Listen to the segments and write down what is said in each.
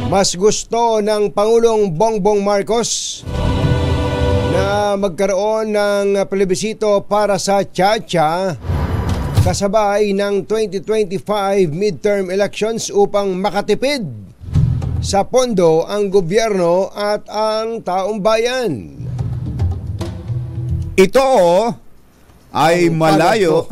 Mas gusto ng Pangulong Bongbong Marcos na magkaroon ng plebisito para sa Tsa-Tsa kasabay ng 2025 midterm elections upang makatipid sa pondo ang gobyerno at ang taong bayan. Ito ay malayo.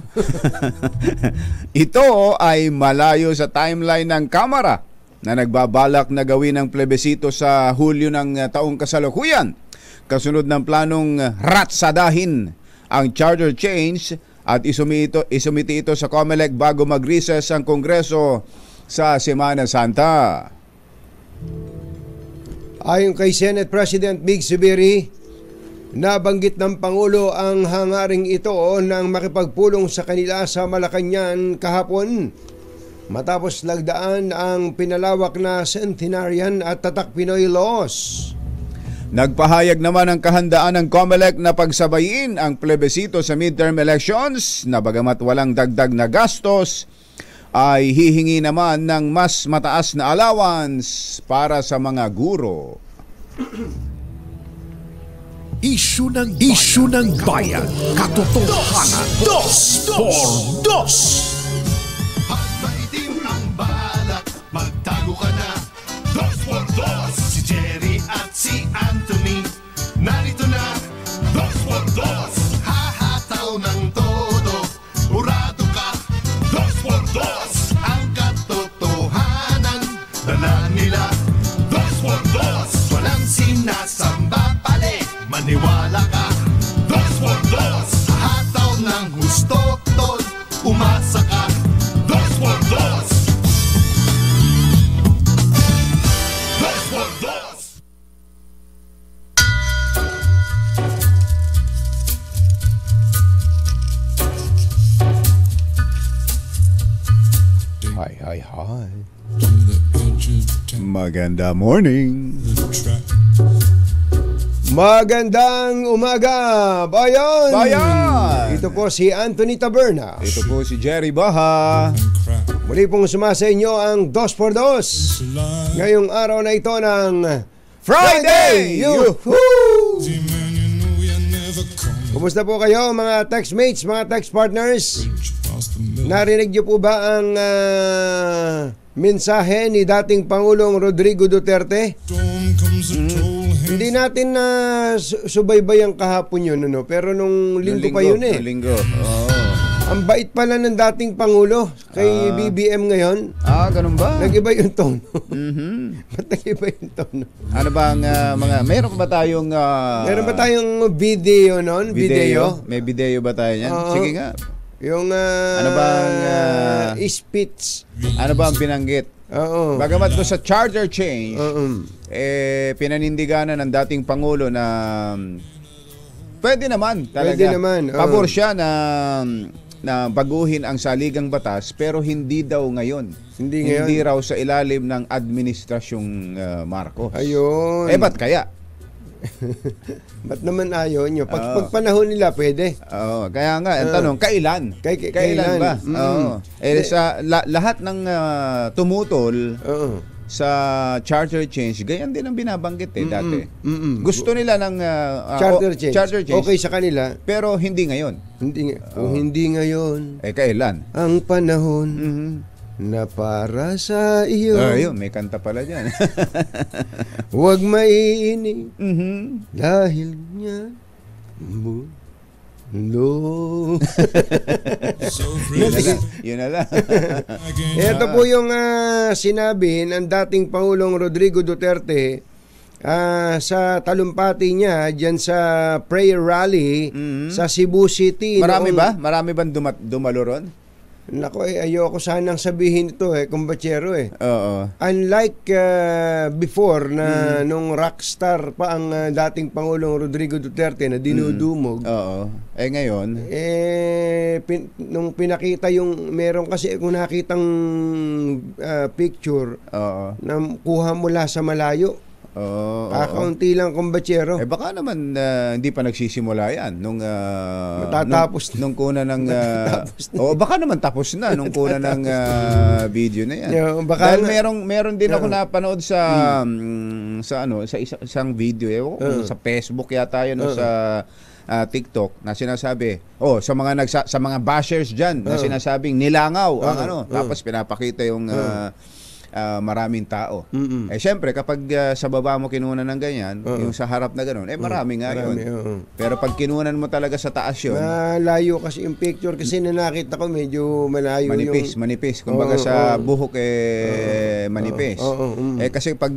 Ito ay malayo sa timeline ng Kamara na nagbabalak na gawin ang plebisito sa Hulyo ng taong kasalukuyan. Kasunod ng planong ratsadahin ang charter change at isumiti ito sa COMELEC bago mag-recess ang Kongreso sa Semana Santa. Ayon kay Senate President Mig Zubiri, nabanggit ng Pangulo ang hangaring ito nang makipagpulong sa kanila sa Malacañang kahapon matapos lagdaan ang pinalawak na centenarian at Tatak Pinoy laws. Nagpahayag naman ang kahandaan ng COMELEC na pagsabayin ang plebisito sa midterm elections na bagamat walang dagdag na gastos, ay hihingi naman ng mas mataas na allowance para sa mga guro. Isyu ng bayan, katotohanan, 2x2. Maitim ang balak, magtago ka na. 2x2, si Jerry at si Anthony. Narito na, 2x2, hahataw ng todo. Urado ka, 2x2, ang katotohanan. Dala nila, 2x2, walang sinasamba pali. Maniwala ka, 2x2, hataw ng gusto, tol. Umasa ka, 2x2, 2x2. Hi. Maganda morning. Magandang umaga, bayan! Bayan! Ito po si Anthony Taberna. Ito po si Jerry Baha. Muli pong sumasa inyo ang 2x2 ngayong araw na ito ng Friday! Yuhuu! Kumusta po kayo mga textmates, mga text partners? Narinig niyo po ba ang mensahe ni dating Pangulong Rodrigo Duterte? Hindi natin na subaybayan kahapon yun, pero nung linggo pa yun eh. Linggo. Oh. Ang bait pala ng dating Pangulo kay BBM ngayon. Ganun ba? Nag-iba yung tono. Mm-hmm. Ba't nag-iba yung tono? Ano ba ang meron ba tayong meron ba tayong video noon? Video? May video ba tayo niyan? Sige nga. Yung ano bang speech. Ano ba ang binanggit? Oo. Bagamat do sa charter change, pinanindiganan ng dating Pangulo na pwede naman talaga. Pwede naman. Pabor siya na baguhin ang saligang batas pero hindi daw ngayon. Hindi raw sa ilalim ng administrasyong Marcos. Ayun. Ba't kaya? Ba't naman ayaw nyo? Pag panahon nila, pwede. Kaya nga, ang tanong, kailan? Kailan ba? Sa lahat ng tumutol sa charter change, ganyan din ang binabanggit dati. Gusto nila ng charter change. Okay sa kanila. Pero hindi ngayon. Kung hindi ngayon. Kailan? Ang panahon na para sa iyo. Ayun, may kanta pala dyan. Huwag maiinig dahil niya mundo. Yun na lang. Ito po yung sinabi ng dating Pangulong Rodrigo Duterte sa talumpati niya dyan sa prayer rally sa Cebu City. Marami bang dumalo ron? Nako, ayoko sanang sabihin ito kumbachero Oo. Unlike before na nung rockstar pa ang dating Pangulong Rodrigo Duterte na dinudumog. Oo. Ngayon? Nung pinakita yung, meron kasi kung nakitang picture na kuha mula sa malayo. Kakaunti lang, kumbatsero. Baka naman hindi pa nagsisimula yan nung Matatapos na. nung kuna ng Matatapos na. baka naman tapos na nung kuna ng video na yan. Yeah, baka Dahil meron din ako Yeah. napanood sa sa isang video sa Facebook yata yun o sa TikTok na sinasabi sa mga bashers diyan na sinasabing nilangaw ang tapos pinapakita yung maraming tao. Syempre kapag sa baba mo kinunan ng ganyan, yung sa harap na ganoon, marami nga yun. Pero pag kinunan mo talaga sa taas yun, malayo kasi yung picture kasi na nakita ko medyo malayo manipis. Kumbaga sa buhok manipis. Kasi pag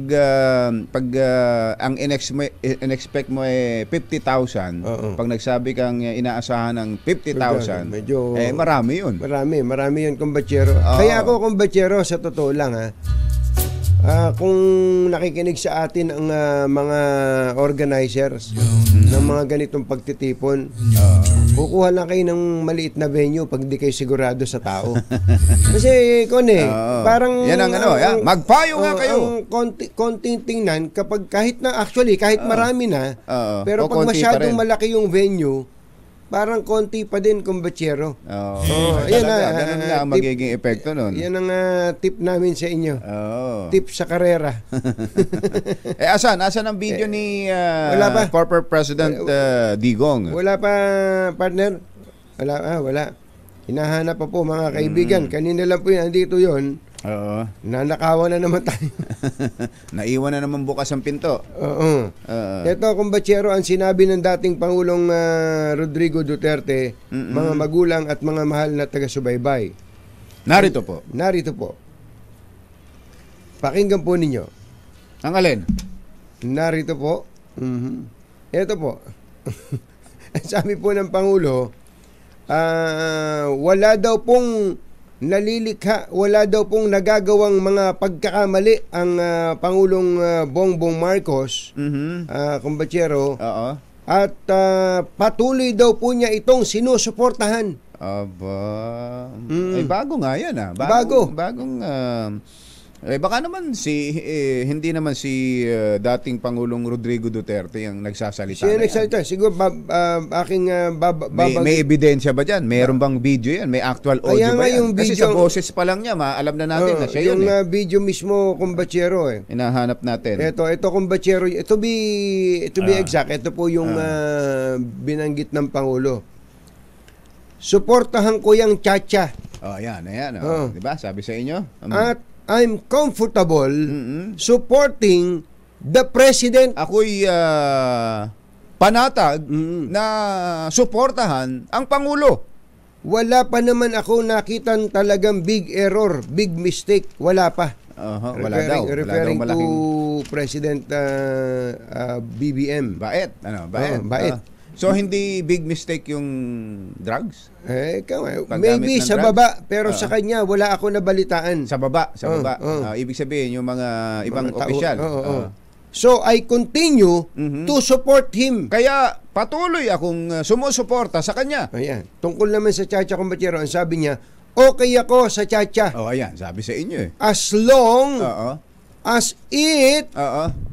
ang in-expect mo 50,000, pag nagsabi kang inaasahan ng 50,000, medyo marami yun. Marami yun, kumbatsero. Kaya ako, kumbatsero, sa totoo lang kung nakikinig sa atin ang mga organizers ng mga ganitong pagtitipon, kukuha lang kayo ng maliit na venue pag di kayo sigurado sa tao. Kasi parang yan ang magpayo nga kayo. Ang konting tingnan kapag kahit marami na, pero pag masyadong malaki yung venue, parang konti pa din, kumbatsero. Ganun nga ang magiging epekto nun. Yan ang tip namin sa inyo. Tip sa karera. Asan ang video ni Wala pa. former President Digong? Wala pa, partner? Wala. Hinahanap pa po, mga kaibigan. Kanina lang po yan, dito yon. Nanakawan na naman tayo. Naiwan na naman bukas ang pinto. Ito, kumbatsero, ang sinabi ng dating Pangulong Rodrigo Duterte, mga magulang at mga mahal na taga-subaybay. Narito po. Pakinggan po ninyo. Ang alin? Narito po. Ito po. Sabi po ng Pangulo, wala daw pong nalilikha, wala daw pong nagagawang mga pagkakamali ang Pangulong Bongbong Marcos, kumbatsero, at patuloy daw po niya itong sinusuportahan. Bago nga yan Bagong baka naman hindi naman si dating Pangulong Rodrigo Duterte yung nagsasalita. Siya nagsalita. Siguro may ebidensya ba dyan? Meron bang video yan? May actual audio ba yan? Kasi sa boses pa lang niya, alam na natin na siya yun. Yung video mismo, kumbatsero Hinahanap natin. Ito kumbatsero. To be exact, ito po yung binanggit ng Pangulo. Suportahan ko yung Chacha. Ayan. Diba? Sabi sa inyo? At I'm comfortable supporting the President. Ako'y panatag na suportahan ang Pangulo. Wala pa naman ako nakitan talagang big error, big mistake. Wala pa. Referring to President BBM. Bait. Bait. So, hindi big mistake yung drugs? Maybe sa baba, pero sa kanya, wala ako nabalitaan. Sa baba. Ibig sabihin, yung mga ibang opisyal. So, I continue to support him. Kaya, patuloy akong sumusuporta sa kanya. Ayan. Tungkol naman sa Chacha, kumbatsero, ang sabi niya, okay ako sa Chacha. Ayan. Sabi sa inyo As long as it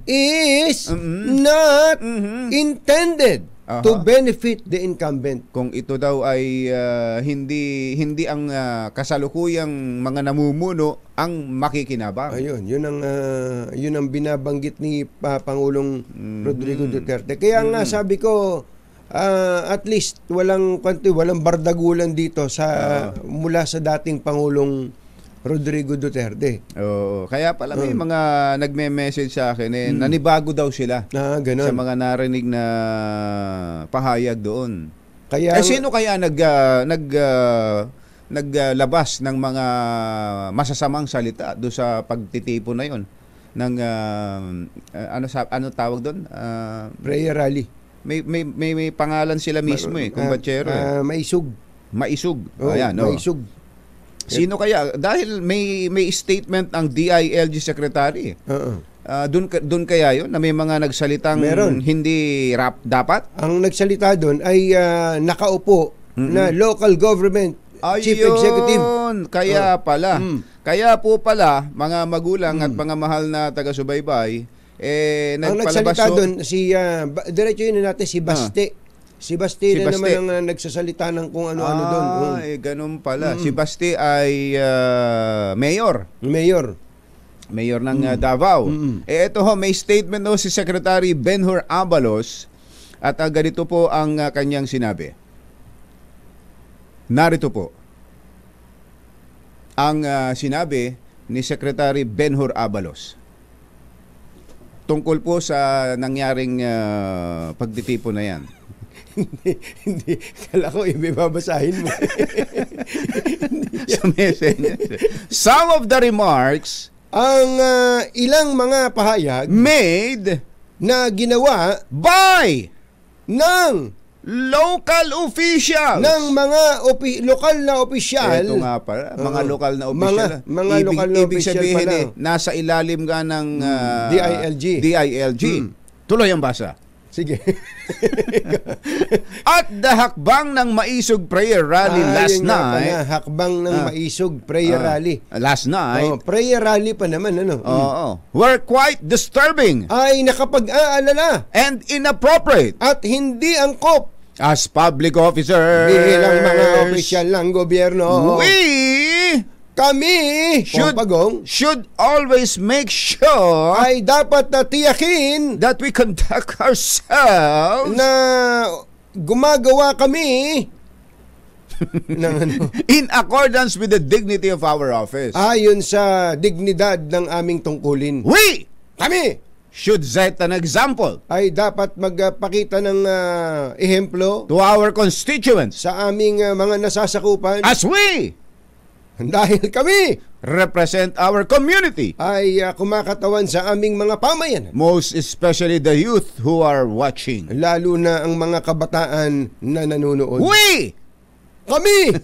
is not intended to benefit the incumbent. Kung ito daw ay hindi ang kasalukuyang mga namumuno ang makikinabang. Ayun, yun ang binabanggit ni Pangulong Rodrigo Duterte. Kaya nga sabi ko, at least walang bardagulan dito mula sa dating Pangulong Rodrigo Duterte. Kaya pala may mga nagme-message sa akin nanibago daw sila sa mga narinig na pahayag doon. Kaya sino kaya naglabas ng mga masasamang salita do sa pagtitipon na yon ng ano tawag doon? Prayer rally. May pangalan sila mismo kumbatsero. Maisug. Ayan, Maisug. Sino kaya? Dahil may statement ang DILG Secretary. Doon kaya yun na may mga nagsalitang hindi dapat? Ang nagsalita doon ay nakaupo na local government chief executive. Kaya pala. Kaya po pala, mga magulang at mga mahal na taga-subaybay, Ang nagsalita doon, diretso yun natin, si Baste. Si Baste na naman ang nagsasalita ng kung ano-ano doon. Ganun pala. Si Baste ay mayor. Mayor ng Davao. Ito may statement si Secretary Benhur Abalos at ganito po ang kanyang sinabi. Narito po. Ang sinabi ni Secretary Benhur Abalos tungkol po sa nangyaring pagtitipon na yan. Hindi. Kala ko, babasahin mo. Sa message. Some of the remarks ang ilang mga pahayag made na ginawa by ng local officials. Ng mga lokal na opisyal. Ito nga pala, mga lokal na opisyal. Mga lokal na ibig opisyal sabihin pala. Nasa ilalim nga ng DILG. Tuloy ang basa. Sige. At the hakbang ng Maisog Prayer Rally last night. Hakbang ng Maisog Prayer Rally. Last night. Prayer Rally pa naman, were quite disturbing. Ay nakapag-aalala. And inappropriate. At hindi angkop. As public officers. Bilang mga opisyal ng gobyerno. Kami should always make sure ay dapat na tiyakin that we conduct ourselves na gumagawa kami in accordance with the dignity of our office. Ayon sa dignidad ng aming tungkulin. Kami should set an example. Ay dapat magpakita ng ehemplo to our constituents sa aming mga nasasakupan. As we dahil kami represent our community ay kumakatawan sa aming mga pamayanan. Most especially the youth who are watching. Lalo na ang mga kabataan na nanonood. Kami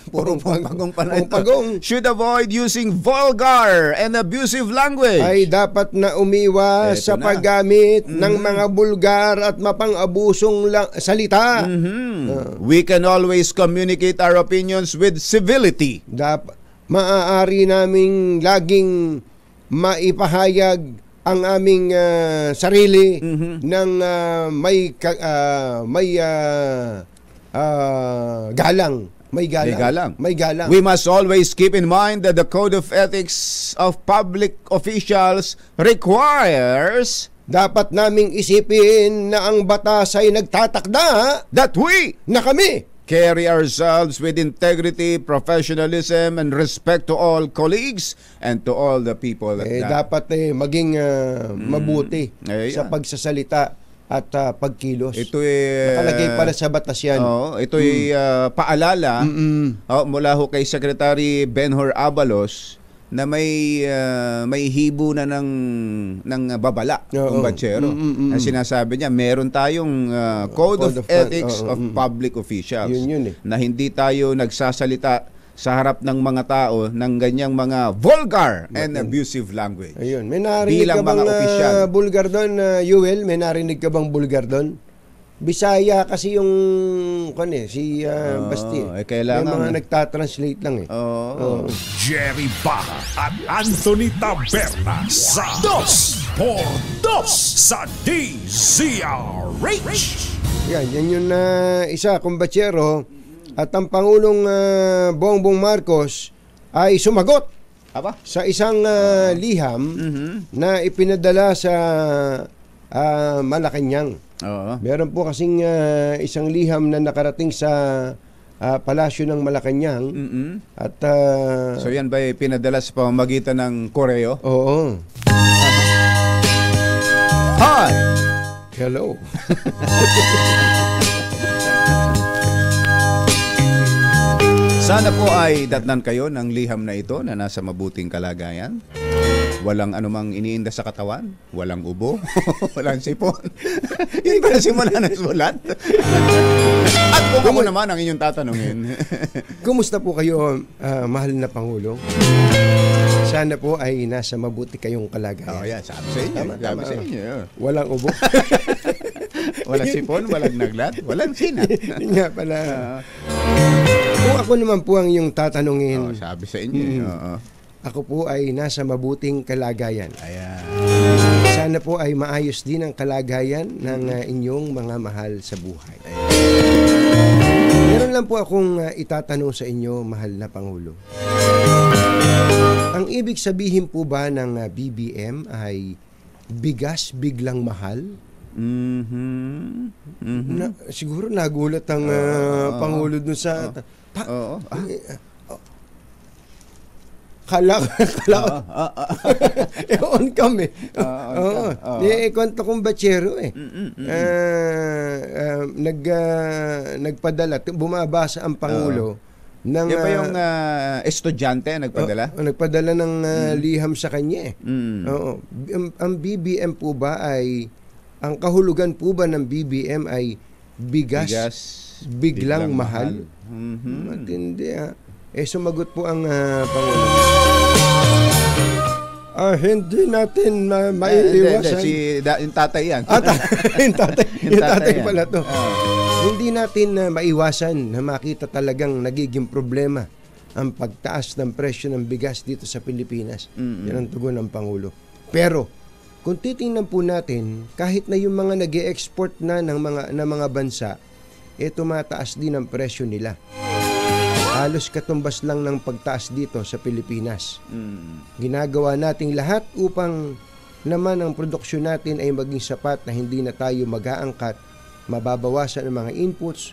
puro pagong should avoid using vulgar and abusive language. Ay dapat na umiwas sa paggamit ng mga bulgar at mapang-abusong salita. We can always communicate our opinions with civility. Maaari naming laging maipahayag ang aming sarili ng may galang. May galang. We must always keep in mind that the Code of Ethics of Public Officials requires dapat naming isipin na ang batas ay nagtatakda that we na kami carry ourselves with integrity, professionalism, and respect to all colleagues and to all the people. Dapat maging mabuti sa pagsasalita at pagkilos. Ito nakalagay pala sa batas yan. Ito paalala mula ho kay Secretary Benhur Abalos na may hibo na ng babala kumbatsero. Ang sinasabi niya, meron tayong Code of Ethics of Public Officials na hindi tayo nagsasalita sa harap ng mga tao ng ganyang mga vulgar and abusive language. Ayun, may narinig ka bang bulgar doon, Yuel? May narinig ka bang bulgar doon? Bisaya kasi yung si Basti. Kailangan may mga nagtatranslate lang Jerry Baha at Anthony Taberna sa 2x2 sa DZRH. Yan yung isa, kumbatsero. At ang Pangulong Bongbong Marcos ay sumagot sa isang liham na ipinadala sa Malacanang. Meron po kasing isang liham na nakarating sa palasyo ng Malacanang. At so yan ba pinadala sa pamamagitan ng koreo? Oo. Hi! Hello. Sana po ay datnan kayo ng liham na ito na nasa mabuting kalagayan. Walang anumang iniinda sa katawan, walang ubo, walang sipon. Yun pala simula ng sulat. At kung ako naman ang inyong tatanungin. Kumusta po kayo, mahal na Pangulo? Sana po ay nasa mabuti kayong kalagayan. Yan, sabi sa inyo. Sabi sa inyo. Walang ubo. Walang sipon, walang naglat, walang sinat. Yun nga pala. Kung ako naman po ang iyong tatanungin. Sabi sa inyo. ako po ay nasa mabuting kalagayan. Ayan. Sana po ay maayos din ang kalagayan ng inyong mga mahal sa buhay. Meron lang po akong itatanong sa inyo, mahal na Pangulo. Ang ibig sabihin po ba ng BBM ay bigas biglang mahal? Siguro nagulat ang Pangulo dun sa... Oo. Kala ko. On kami. Kwento kong batsero eh. Nagpadala, bumabasa ang Pangulo ng... Yan ba yung estudyante nagpadala? Nagpadala ng liham sa kanya eh. Oo. Ang BBM po ba ay... Ang kahulugan po ba ng BBM ay bigas biglang mahal? Matindi ha. Sumagot po ang Pangulo. Hindi natin maiiwasan. Yung tatay yan. Yung tatay pala to. Hindi natin maiwasan na makita talagang nagiging problema ang pagtaas ng presyo ng bigas dito sa Pilipinas. Yan ang tugon ng Pangulo. Pero, kung titingnan po natin, kahit na yung mga nag-e-export na ng mga bansa, tumataas din ang presyo nila. Halos katumbas lang ng pagtaas dito sa Pilipinas. Ginagawa nating lahat upang naman ang produksyon natin ay maging sapat na hindi na tayo mag-aangkat, mababawasan ang mga inputs,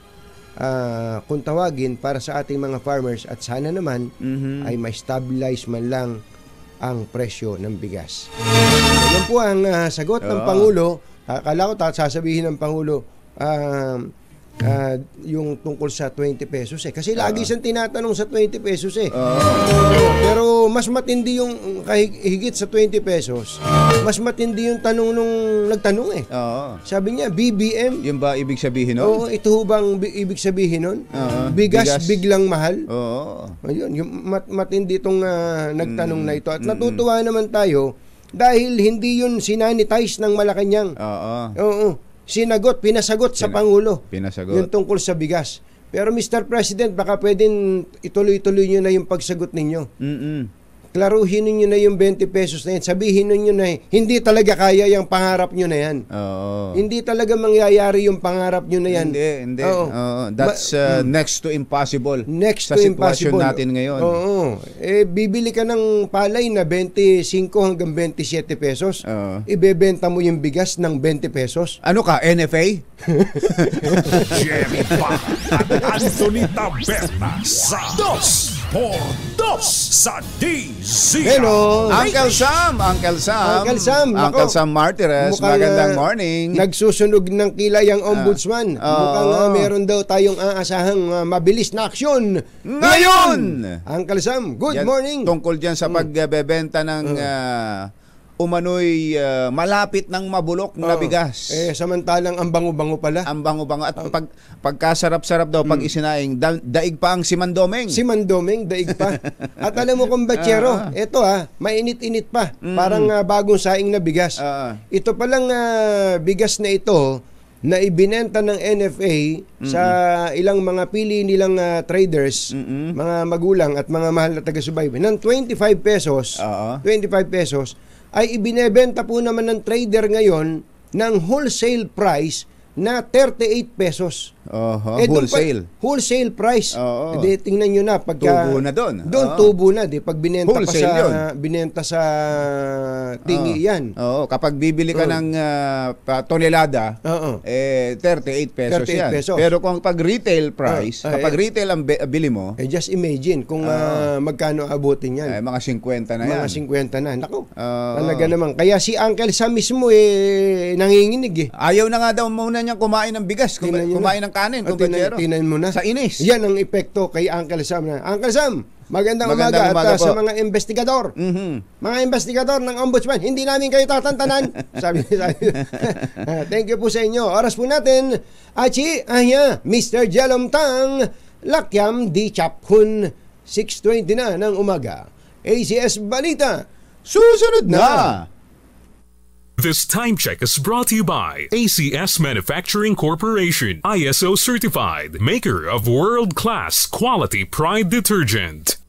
kung tawagin para sa ating mga farmers at sana naman ay ma-stabilize man lang ang presyo ng bigas. Yan po ang sagot ng Pangulo. Akala ko sasabihin ng Pangulo, yung tungkol sa 20 pesos eh. Kasi lagi siyang tinatanong sa 20 pesos eh. Pero mas matindi yung higit sa 20 pesos. Mas matindi yung tanong nung nagtanong eh. Sabi niya, BBM. Yung ba ibig sabihin nun? Oo, ito bang ibig sabihin nun? Bigas biglang mahal? Ayun, yung matindi itong nagtanong na ito. At natutuwa naman tayo dahil hindi yun sinanitize ng Malacanang. Oo. Pinasagot sa Pangulo yung tungkol sa bigas. Pero Mr. President, baka pwedeng ituloy-tuloy nyo na yung pagsagot ninyo. Klaruhin niyo na yung 20 pesos na yan. Sabihin niyo na hindi talaga kaya yung pangarap nyo na yan. Hindi talaga mangyayari yung pangarap nyo na yan. Hindi. That's next to impossible. Next sa to sitwasyon impossible. natin ngayon. Bibili ka ng palay na 25 hanggang 27 pesos. Ibebenta mo yung bigas ng 20 pesos. Ano ka, NFA? Jerry Baha at Anthony Taberna sa 2x2 sa DZRH. Hello! Uncle Sam Martires, magandang morning. Nagsusunog ng kilay ang ombudsman. Mukhang meron daw tayong aasahang mabilis na aksyon Ngayon! Uncle Sam, good morning. Tungkol dyan sa pagbebenta ng umano'y malapit ng mabulok na bigas. Samantalang ang bango-bango pala. Ang bango-bango. At pagkasarap-sarap daw pag isinaing, daig pa ang simandomeng. Simandomeng, daig pa. At alam mo kung batsero, ito mainit-init pa. Parang bagong saing na bigas. Ito palang bigas na ito na ibinenta ng NFA sa ilang mga pili nilang traders, mga magulang at mga mahal na taga-subaybay ng 25 pesos. 25 pesos ay ibinebenta po naman ng trader ngayon ng wholesale price na 38 pesos. Wholesale price. Di, tingnan nyo na pagka tubo na doon. Tubo na di pag binenta wholesale binenta sa tingi yan. Kapag bibili ka ng tonelada, 38 pesos 38 yan. pesos. Pero kung pag retail price, kapag retail ang bili mo, just imagine kung magkano abutin yan. mga 50 na yan. Mga 50 na. Naku. Talaga naman. Kaya si Uncle Sam mismo nanginginig eh. Ayaw na nga daw muna niyang kumain ng bigas, kumain ng kanin, tinan mo na. Sa inis. Yan ang epekto kay Uncle Sam na. Uncle Sam, magandang umaga at sa mga investigador. Mga investigador ng ombudsman, hindi namin kayo tatantanan. sabi. Thank you po sa inyo. Oras po natin. Mr. Jelom Tang, Lakyam di Chaphun, 6:20 na ng umaga. ACS Balita, susunod na. This time check is brought to you by ACS Manufacturing Corporation, ISO certified, maker of world-class quality Pride detergent.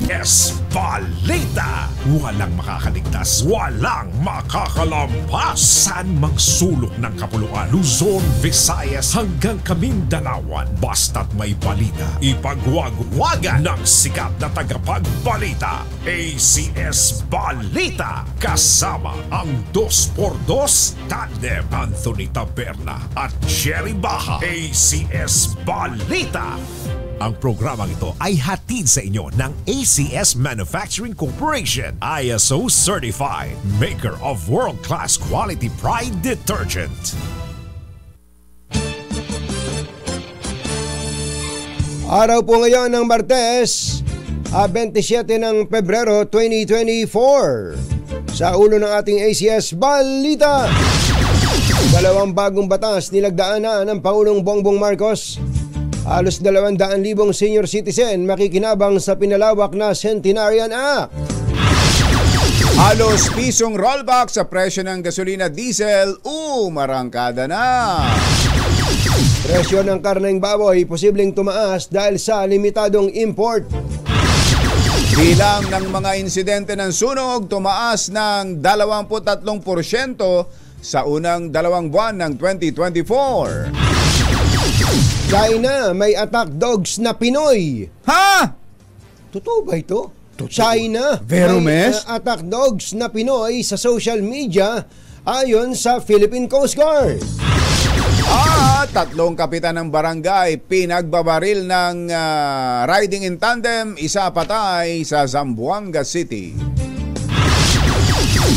ACS Balita. Walang makakaligtas, walang makakalampas. Saan mang sulok ng kapuluan, Luzon, Visayas hanggang Kamindalawan. Basta't may balita, ipagwagwagan ng sikat na tagapagbalita. ACS Balita. Kasama ang 2x2 tandem Anthony Taberna at Jerry Baja. ACS Balita. Ang programang ito ay hatid sa inyo ng ACS Manufacturing Corporation, ISO Certified, maker of world-class quality Pride detergent. Araw po ngayon ng Martes, 27 ng Pebrero 2024. Sa ulo ng ating ACS Balita, dalawang bagong batas nilagdaan na ng Pangulong Bongbong Marcos. Halos 200,000 senior citizen makikinabang sa pinalawak na Centenarian Act. Halos pisong rollback sa presyo ng gasolina diesel, umarangkada na. Presyo ng karneng baboy posibleng tumaas dahil sa limitadong import. Bilang ng mga insidente ng sunog tumaas ng 23% sa unang 2 buwan ng 2024. China, may attack dogs na Pinoy. Ha? Totoo ba ito? China, Verumes? may attack dogs na Pinoy sa social media ayon sa Philippine Coast Guard. 3 kapitan ng barangay pinagbabaril ng riding in tandem, isa patay sa Zamboanga City.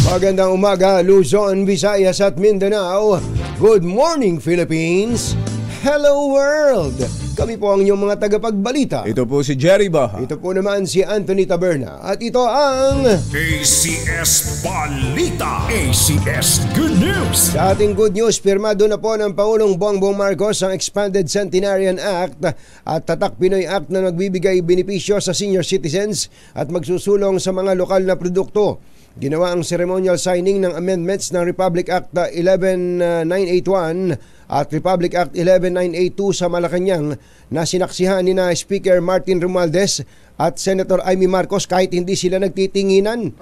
Magandang umaga, Luzon, Visayas at Mindanao. Good morning, Philippines. Hello world! Kami po ang inyong mga tagapagbalita. Ito po si Jerry Baha. Ito po naman si Anthony Taberna. At ito ang ACS Balita. ACS Good News. Sa ating good news, pirmado na po ng Pangulong Bongbong Marcos ang Expanded Centenarian Act at Tatak Pinoy Act na nagbibigay benepisyo sa senior citizens at magsusulong sa mga lokal na produkto. Ginawa ang ceremonial signing ng amendments ng Republic Act 11981 at Republic Act 11982 sa Malacanang na sinaksihan ni na Speaker Martin Romualdez at Senator Amy Marcos kahit hindi sila nagtitinginan.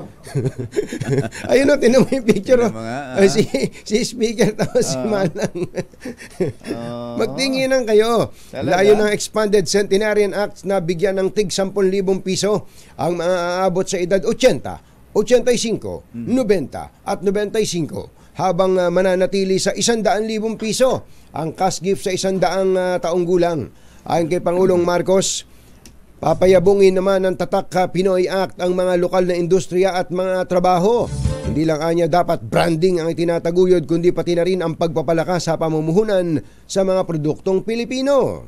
Ayun o, tinan mo yung picture o. Si Speaker tapos si Manang. Magtinginan kayo. Layo ng Expanded Centenarian Act na bigyan ng tig 10,000 piso ang maaabot sa edad 80. 85, 90 at 95 habang mananatili sa 100,000 piso ang cash gift sa 100 taong gulang. Ayon kay Pangulong Marcos, papayabungin naman ng Tatak Pinoy Act ang mga lokal na industriya at mga trabaho. Hindi lang anya dapat branding ang itinataguyod kundi pati na rin ang pagpapalakas sa pamumuhunan sa mga produktong Pilipino.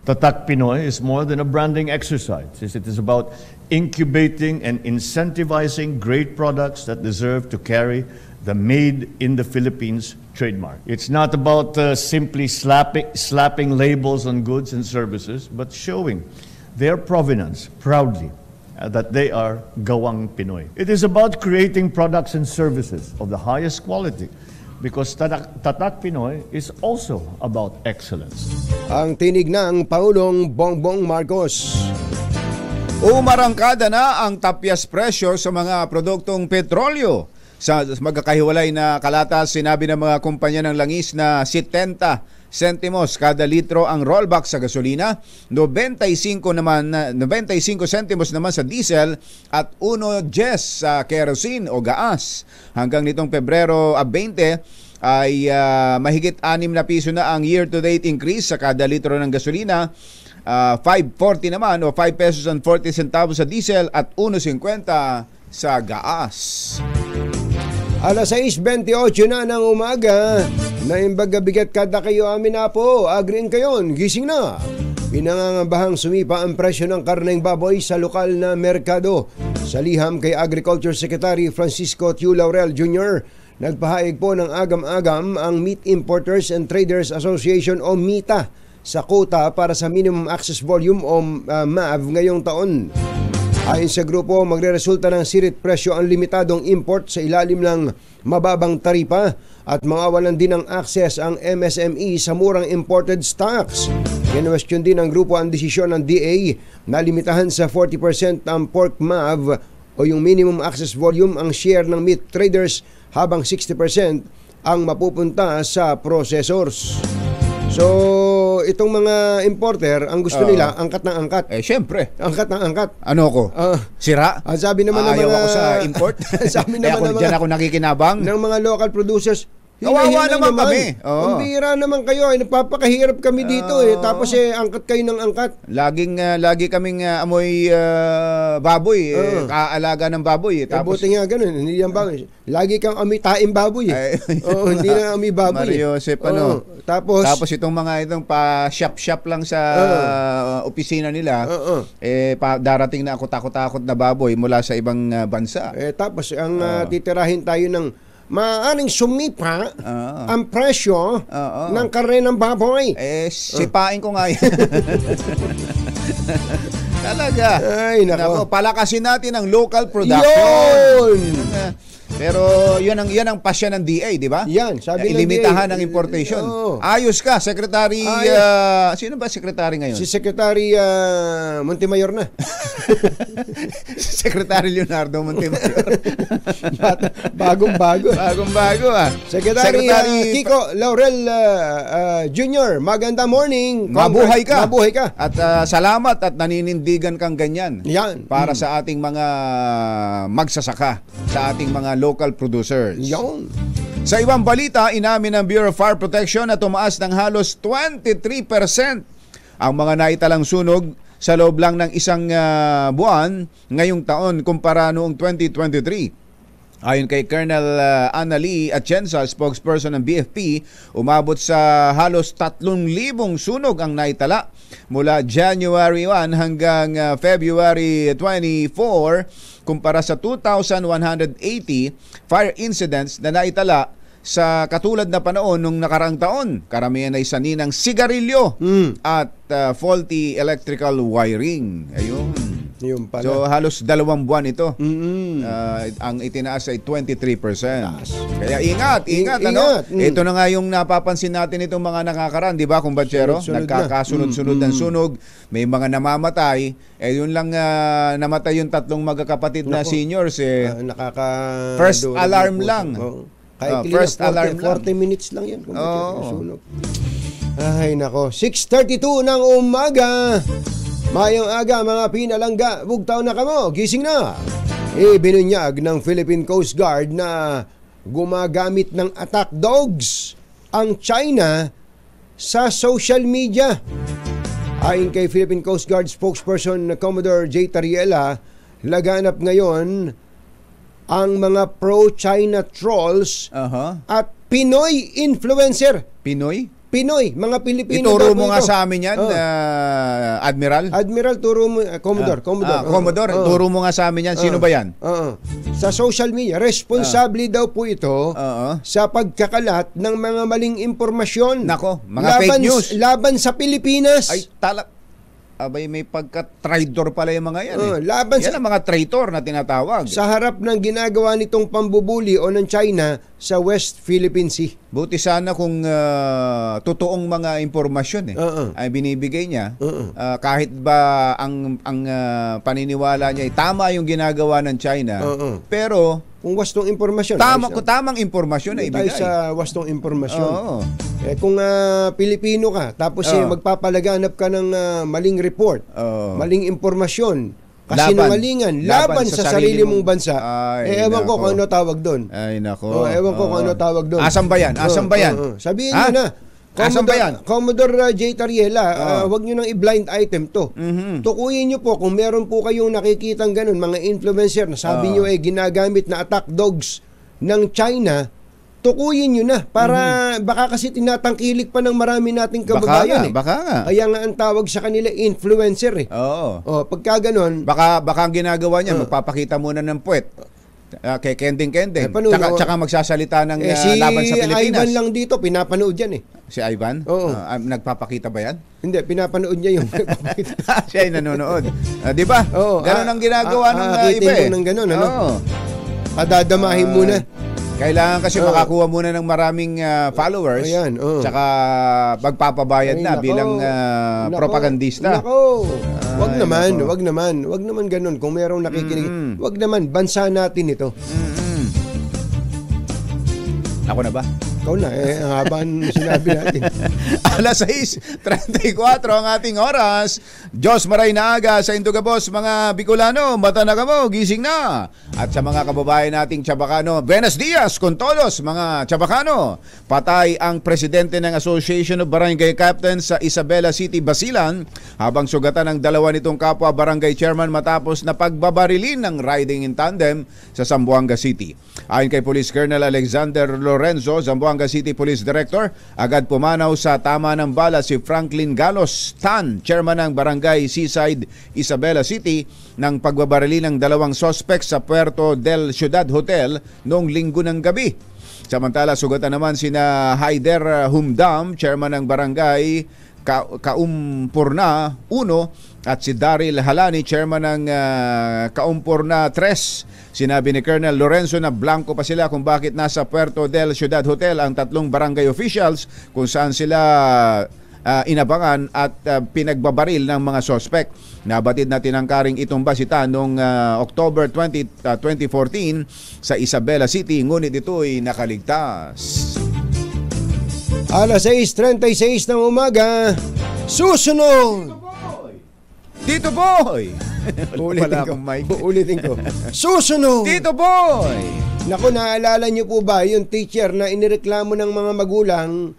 Tatak Pinoy is more than a branding exercise. It is about incubating and incentivizing great products that deserve to carry the Made in the Philippines trademark. It's not about simply slapping labels on goods and services, but showing their provenance proudly that they are Gawang Pinoy. It is about creating products and services of the highest quality, because Tatak Pinoy is also about excellence. Ang tinig ng Pangulong Bongbong Marcos. Umarangkada na ang tapyas presyo sa mga produktong petrolyo. Sa magkakahiwalay na kalatas, sinabi ng mga kumpanya ng langis na 70 sentimos kada litro ang rollback sa gasolina, 95 sentimos naman sa diesel at 1 jes sa kerosene o gaas. Hanggang nitong Pebrero 20 ay mahigit 6 na piso na ang year-to-date increase sa kada litro ng gasolina, 5.40 naman o 5 pesos and 40 centavos sa diesel at 1.50 sa gaas. Alas 6:28 na ng umaga, naimbaga-bigat kada kayo amin na po, agrin kayon, gising na. Pinangangambahang sumipa ang presyo ng karneng baboy sa lokal na merkado. Sa liham kay Agriculture Secretary Francisco Tiu Laurel Jr., nagpahayag po ng agam-agam ang Meat Importers and Traders Association o MITA sa quota para sa Minimum Access Volume o MAV ngayong taon. Ayon sa grupo, magreresulta ng sirit presyo ang limitadong import sa ilalim ng mababang taripa at mawawalan din ng access ang MSME sa murang imported stocks. Kinwestiyon din ng grupo ang desisyon ng DA na limitahan sa 40% ang pork MAV o yung minimum access volume ang share ng meat traders habang 60% ang mapupunta sa processors. So, itong mga importer, ang gusto nila, angkat ng angkat. Syempre. Angkat ng angkat. Ano ko? Sira? Sabi naman ng Ayaw mga... ako sa import? sabi naman ng Diyan ako nakikinabang? ng mga local producers, Kawawa naman kami. Ang bira naman kayo, nagpapakahirap kami dito Tapos angkat kayo ng angkat. Lagi kaming amoy baboy, kaalaga ng baboy. Tapos buti nga ganun, hindi yan baboy. Lagi kang amoy taing baboy hindi na amoy baboy. Mario Josep, tapos itong pa-shop-shop lang sa opisina nila, darating na ako takot-takot na baboy mula sa ibang bansa. Tapos ang titirahin tayo ng maaring sumipa ang presyo ng karne ng baboy. Sipain ko nga yan. Talaga. Ay, nako. Palakasin natin ang local production. Yun! Pero yun ang pasya ng DA, di ba? Yan, sabi ng ilimitahan DA. ang importation. Oo. Ayos ka, Secretary. Sino ba Secretary ngayon? Si Secretary Montemayor na. Secretary Leonardo Montemayor. Bagong-bago. Bagong-bago Secretary Kiko Laurel Jr., maganda morning. Mabuhay ka. Mabuhay ka. At salamat at naninindigan kang ganyan. Yan. Para sa ating mga magsasaka, sa ating mga local producers. Yan. Sa ibang balita, inamin ng Bureau of Fire Protection na tumaas ng halos 23% ang mga naitalang sunog sa loob lang ng isang buwan ngayong taon kumpara noong 2023. Ayon kay Colonel Annalie Atienza, spokesperson ng BFP, umabot sa halos 3,000 sunog ang naitala mula January 1 hanggang February 24 kumpara sa 2,180 fire incidents na naitala sa katulad na panahon nung nakaraang taon. Karamihan ay sanhi ng sigarilyo at faulty electrical wiring. Ayun. Yun pala. So halos 2 buwan ito. Ang itinaas ay 23%. Kaya ingat. Ito na nga yung napapansin natin itong mga nakakaraan, di ba, kumbatsero? Nagkakasunod-sunod ng sunog, may mga namamatay. Yun lang namatay yung 3 magkakapatid na seniors first alarm lang. First alarm lang. 40 minutes lang yan. Sunog. Ay nako, 6:32 ng umaga. Mayong aga mga pinalangga, bugtaw na kamo, gising na. Ibinunyag ng Philippine Coast Guard na gumagamit ng attack dogs ang China sa social media. Ayon kay Philippine Coast Guard spokesperson Commodore J. Tariela, laganap ngayon ang mga pro-China trolls at Pinoy influencer. Pinoy, mga Pilipino. Ituro mo nga sa amin yan, Admiral? Admiral, turo mo, Commodore. Commodore, turo mo nga sa amin yan. Sino ba yan? Sa social media, responsable daw po ito sa pagkakalat ng mga maling impormasyon. Nako, mga fake news. Laban sa Pilipinas. Ay, abay, may pagka-traitor pala yung mga yan. Laban yan ang mga traitor na tinatawag. Sa harap ng ginagawa nitong pambubuli o ng China sa West Philippine Sea. Buti sana kung totoong mga impormasyon ay binibigay niya. Kahit ba ang paniniwala niya ay tama yung ginagawa ng China. Pero kung wastong impormasyon. Tamang impormasyon na ibigay. Tayo sa wastong impormasyon. Kung Pilipino ka, tapos magpapalaganap ka ng maling report, maling impormasyon, kasinungalingan, laban sa sarili mong bansa, ewan ko kung ano tawag doon. Ay, nako. Ewan ko kung ano tawag doon. Asam ba yan? Sabihin nyo na. Commodore J. Tariela, wag nyo nang i-blind item to. Tukuyin nyo po kung meron po kayong nakikitang ganun, mga influencer na sabi nyo ginagamit na attack dogs ng China, tukuyin nyo na para baka kasi tinatangkilik pa ng marami nating kababayan. Baka nga. Kaya nga ang tawag sa kanila influencer. Pagka ganun, baka ang ginagawa niya magpapakita muna ng puwet. Kay Kending-Kending. Tsaka magsasalita ng si laban sa Pilipinas. Ivan lang dito, pinapanood yan eh. Si Ivan? Oo. Nagpapakita ba yan? Hindi, pinapanood niya yung Siya ay nanonood. Di ba? Oo. Ganon ang ginagawa ng iba eh. Ng ganon, ano? Oo. Padadamahin muna. Kailangan kasi makakuha muna ng maraming followers. Ayan, Tsaka magpapabayad na bilang propagandista. Nako. Wag naman ganun. Kung merong nakikinig, wag naman, bansa natin ito. Ako na ba? Ikaw na, ang haba ng sinabi natin. Alas 6:34 ang ating oras. Diyos maray na aga sa Indugabos, mga Bicolano, mata na kamo, gising na. At sa mga kababayan nating Chabacano, Buenos Dias con todos, mga Chabacano. Patay ang presidente ng Association of Barangay Captains sa Isabela City, Basilan, habang sugatan ng dalawa nitong kapwa barangay chairman matapos na pagbabarilin ng riding in tandem sa Zamboanga City. Ayon kay Police Colonel Alexander Lorenzo, Zamboanga City Police Director, agad pumanaw sa tama ng bala si Franklin Galos Tan, chairman ng Barangay Seaside, Isabela City, ng pagbabarili ng dalawang suspect sa Puerto del Ciudad Hotel noong linggo ng gabi. Samantala, sugatan naman sina Haider Humdam, chairman ng Barangay Kaumpurna 1, at si Daryl Halani, chairman ng Kaumpurna 3. Sinabi ni Colonel Lorenzo na blanco pa sila kung bakit nasa Puerto del Ciudad Hotel ang tatlong barangay officials kung saan sila inabangan at pinagbabaril ng mga suspect. Nabatid na tinangkaring itumba si Tan noong October 2014 sa Isabela City, ngunit ito'y nakaligtas. Alas 6:36 ng umaga, susunod! Tito Boy! Uulitin ko. Susunod! Tito Boy! Naku, naalala niyo po ba yung teacher na inireklamo ng mga magulang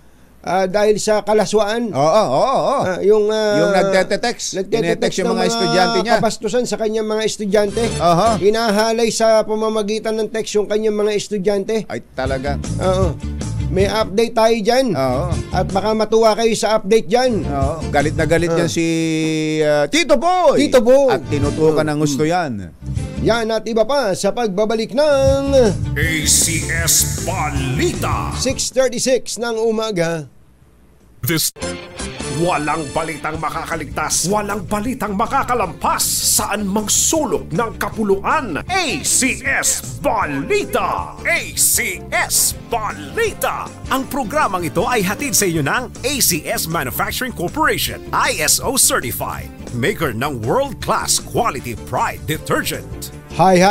dahil sa kalaswaan? Oo. Yung nagtetext. Nagtetext yung mga estudyante niya. Kabastusan sa kanyang mga estudyante. Hinahalay sa pamamagitan ng text yung kanyang mga estudyante. Ay, talaga. Oo. May update tayo dyan. Oo. At baka matuwa kayo sa update dyan. Oo. Galit na galit yan si Tito Boy. Tito Boy. At tinutukan ng gusto yan. Yan at iba pa sa pagbabalik ng ACS Balita. 6:36 ng umaga. This Walang balitang makakaligtas, walang balitang makakalampas, saan mang sulok ng kapuluan. ACS Balita! ACS Balita! Ang programang ito ay hatid sa inyo ng ACS Manufacturing Corporation, ISO Certified, maker ng world-class quality Pride detergent. Hi!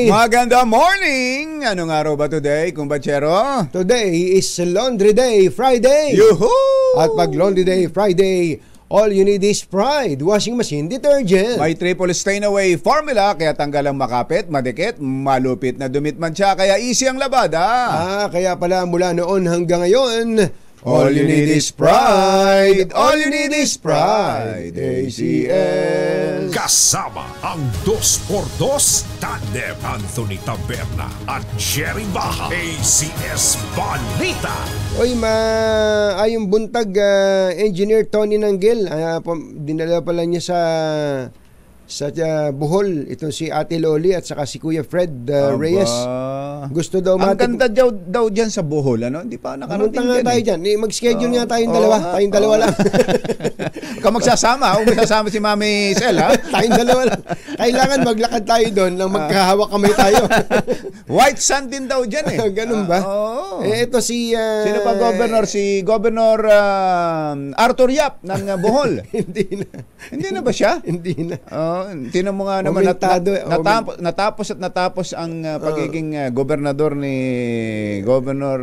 Maganda morning! Anong araw ba today, kumbachero? Today is Laundry Day Friday. Yuhuu! At pag Laundry Day Friday, all you need is Pride washing machine detergent. May triple stain away formula, kaya tanggal ang makapit, madikit, malupit na dumit man siya, kaya easy ang labada. Kaya pala mula noon hanggang ngayon, all you need is Pride. All you need is Pride. ACS. Kasama ang 2x2 tandem Anthony Taberna at Jerry Baha. ACS Balita. Ayong buntag, Engineer Tony Nanggel, dinala pala niya sa Bohol, ito si Ate Loli at saka si Kuya Fred Reyes. Gusto daw ang ganda daw dyan sa Bohol, ano? Hindi pa nakarating dyan. Pumunta nga tayo dyan. Mag-schedule nga tayong dalawa. Tayong dalawa lang. Kung magsasama si Mami Sel, ha? Tayong dalawa lang. Kailangan maglakad tayo doon nang magkahawak kamay tayo. White sand din daw dyan eh. Ganun ba? Ito si... Sino pa governor? Si Governor Arthur Yap ng Bohol. Hindi na ba siya? Hindi na. Tinan mo nga naman, natapos ang pagiging gobernador ni Governor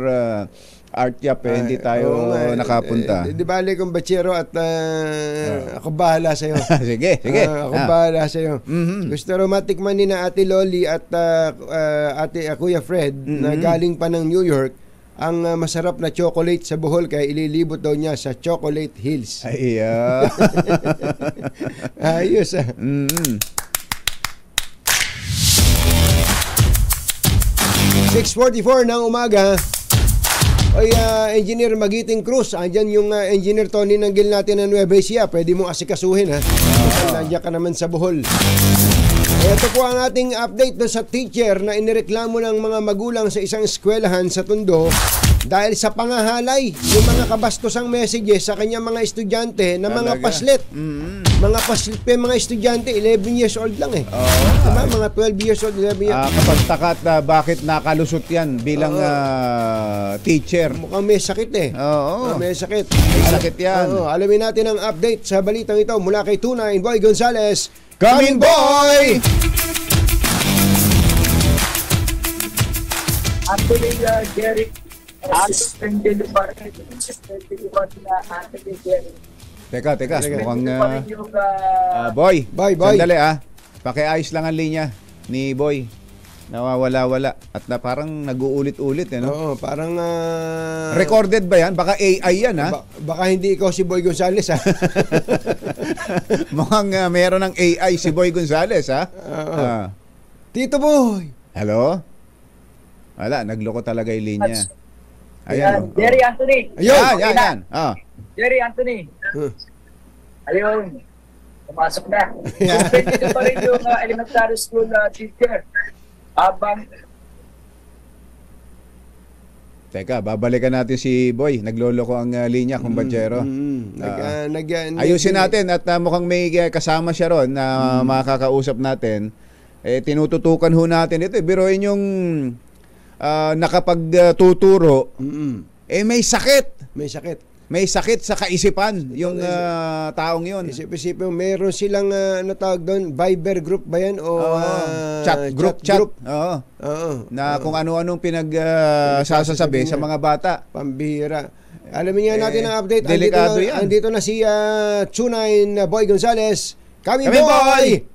Art Yap, hindi tayo nakapunta. Di bali kong bachero at ako bahala sa'yo. Sige. Ako bahala sa'yo. Gusto raw matikman ni na Ate Loli at Kuya Fred na galing pa ng New York ang masarap na chocolate sa Bohol, kaya ililibot daw niya sa Chocolate Hills. Ay, ayos 6:44 ng umaga. Oy, Engineer Magiting Cruz, andyan yung Engineer Tony Nanggil natin ng Nueva Ecija. Pwede mo asikasuhin, ha? Nandiyan ka naman sa Bohol. Ito po ang ating update do sa teacher na inireklamo ng mga magulang sa isang eskwelahan sa Tondo dahil sa pangahalay yung mga kabastosang messages sa kanyang mga estudyante na mga Talaga? paslit. Mga paslit pa yung mga estudyante, 11 years old lang eh. Diba? Mga 12 years old, 11 years old. Kapag takat bakit nakalusot yan bilang teacher? Mukhang may sakit eh. Oo. May sakit. May sakit yan. Alamin natin ang update sa balitang ito mula kay Tunay Boy Gonzales. Come in, boy! Actually, Jerry, suspended pa rin. Suspended pa sila Anthony Jerry. Teka. Mukhang... Pa rin yung, boy, Boy. sandali pakiayos lang ang linya ni Boy. Nawawala-wala. At na parang nag-uulit-ulit, no? Oo, parang... Recorded ba yan? Baka AI yan, ha? Baka hindi ikaw si Boy Gonzales, ha? Mukhang meron ng AI si Boy Gonzales, ha? Tito Boy! Hello? Wala, nagloko talaga yung linya. Ayan. Jerry Anthony. Yan. Jerry Anthony. Ayun. Pumasok na. Yeah. Suspended pa rin yung elementary school teacher. Teka, babalikan natin si Boy. Nagloloko ang linya, kumbatsero. Ayusin natin at mukhang may kasama siya ron na makakausap natin. Tinututukan ho natin ito. Biruin yung nakapagtuturo. May sakit. May sakit sa kaisipan yung taong yun. Isip-isipin, meron silang tawag doon, Viber group ba yan? O Group chat. Oo. Na kung ano-anong pinagsasasabi sa mga bata. Pambihira. Alamin nga natin ang update. Delikado yan. Andito na si Tunay Boy Gonzales. Kami Boy!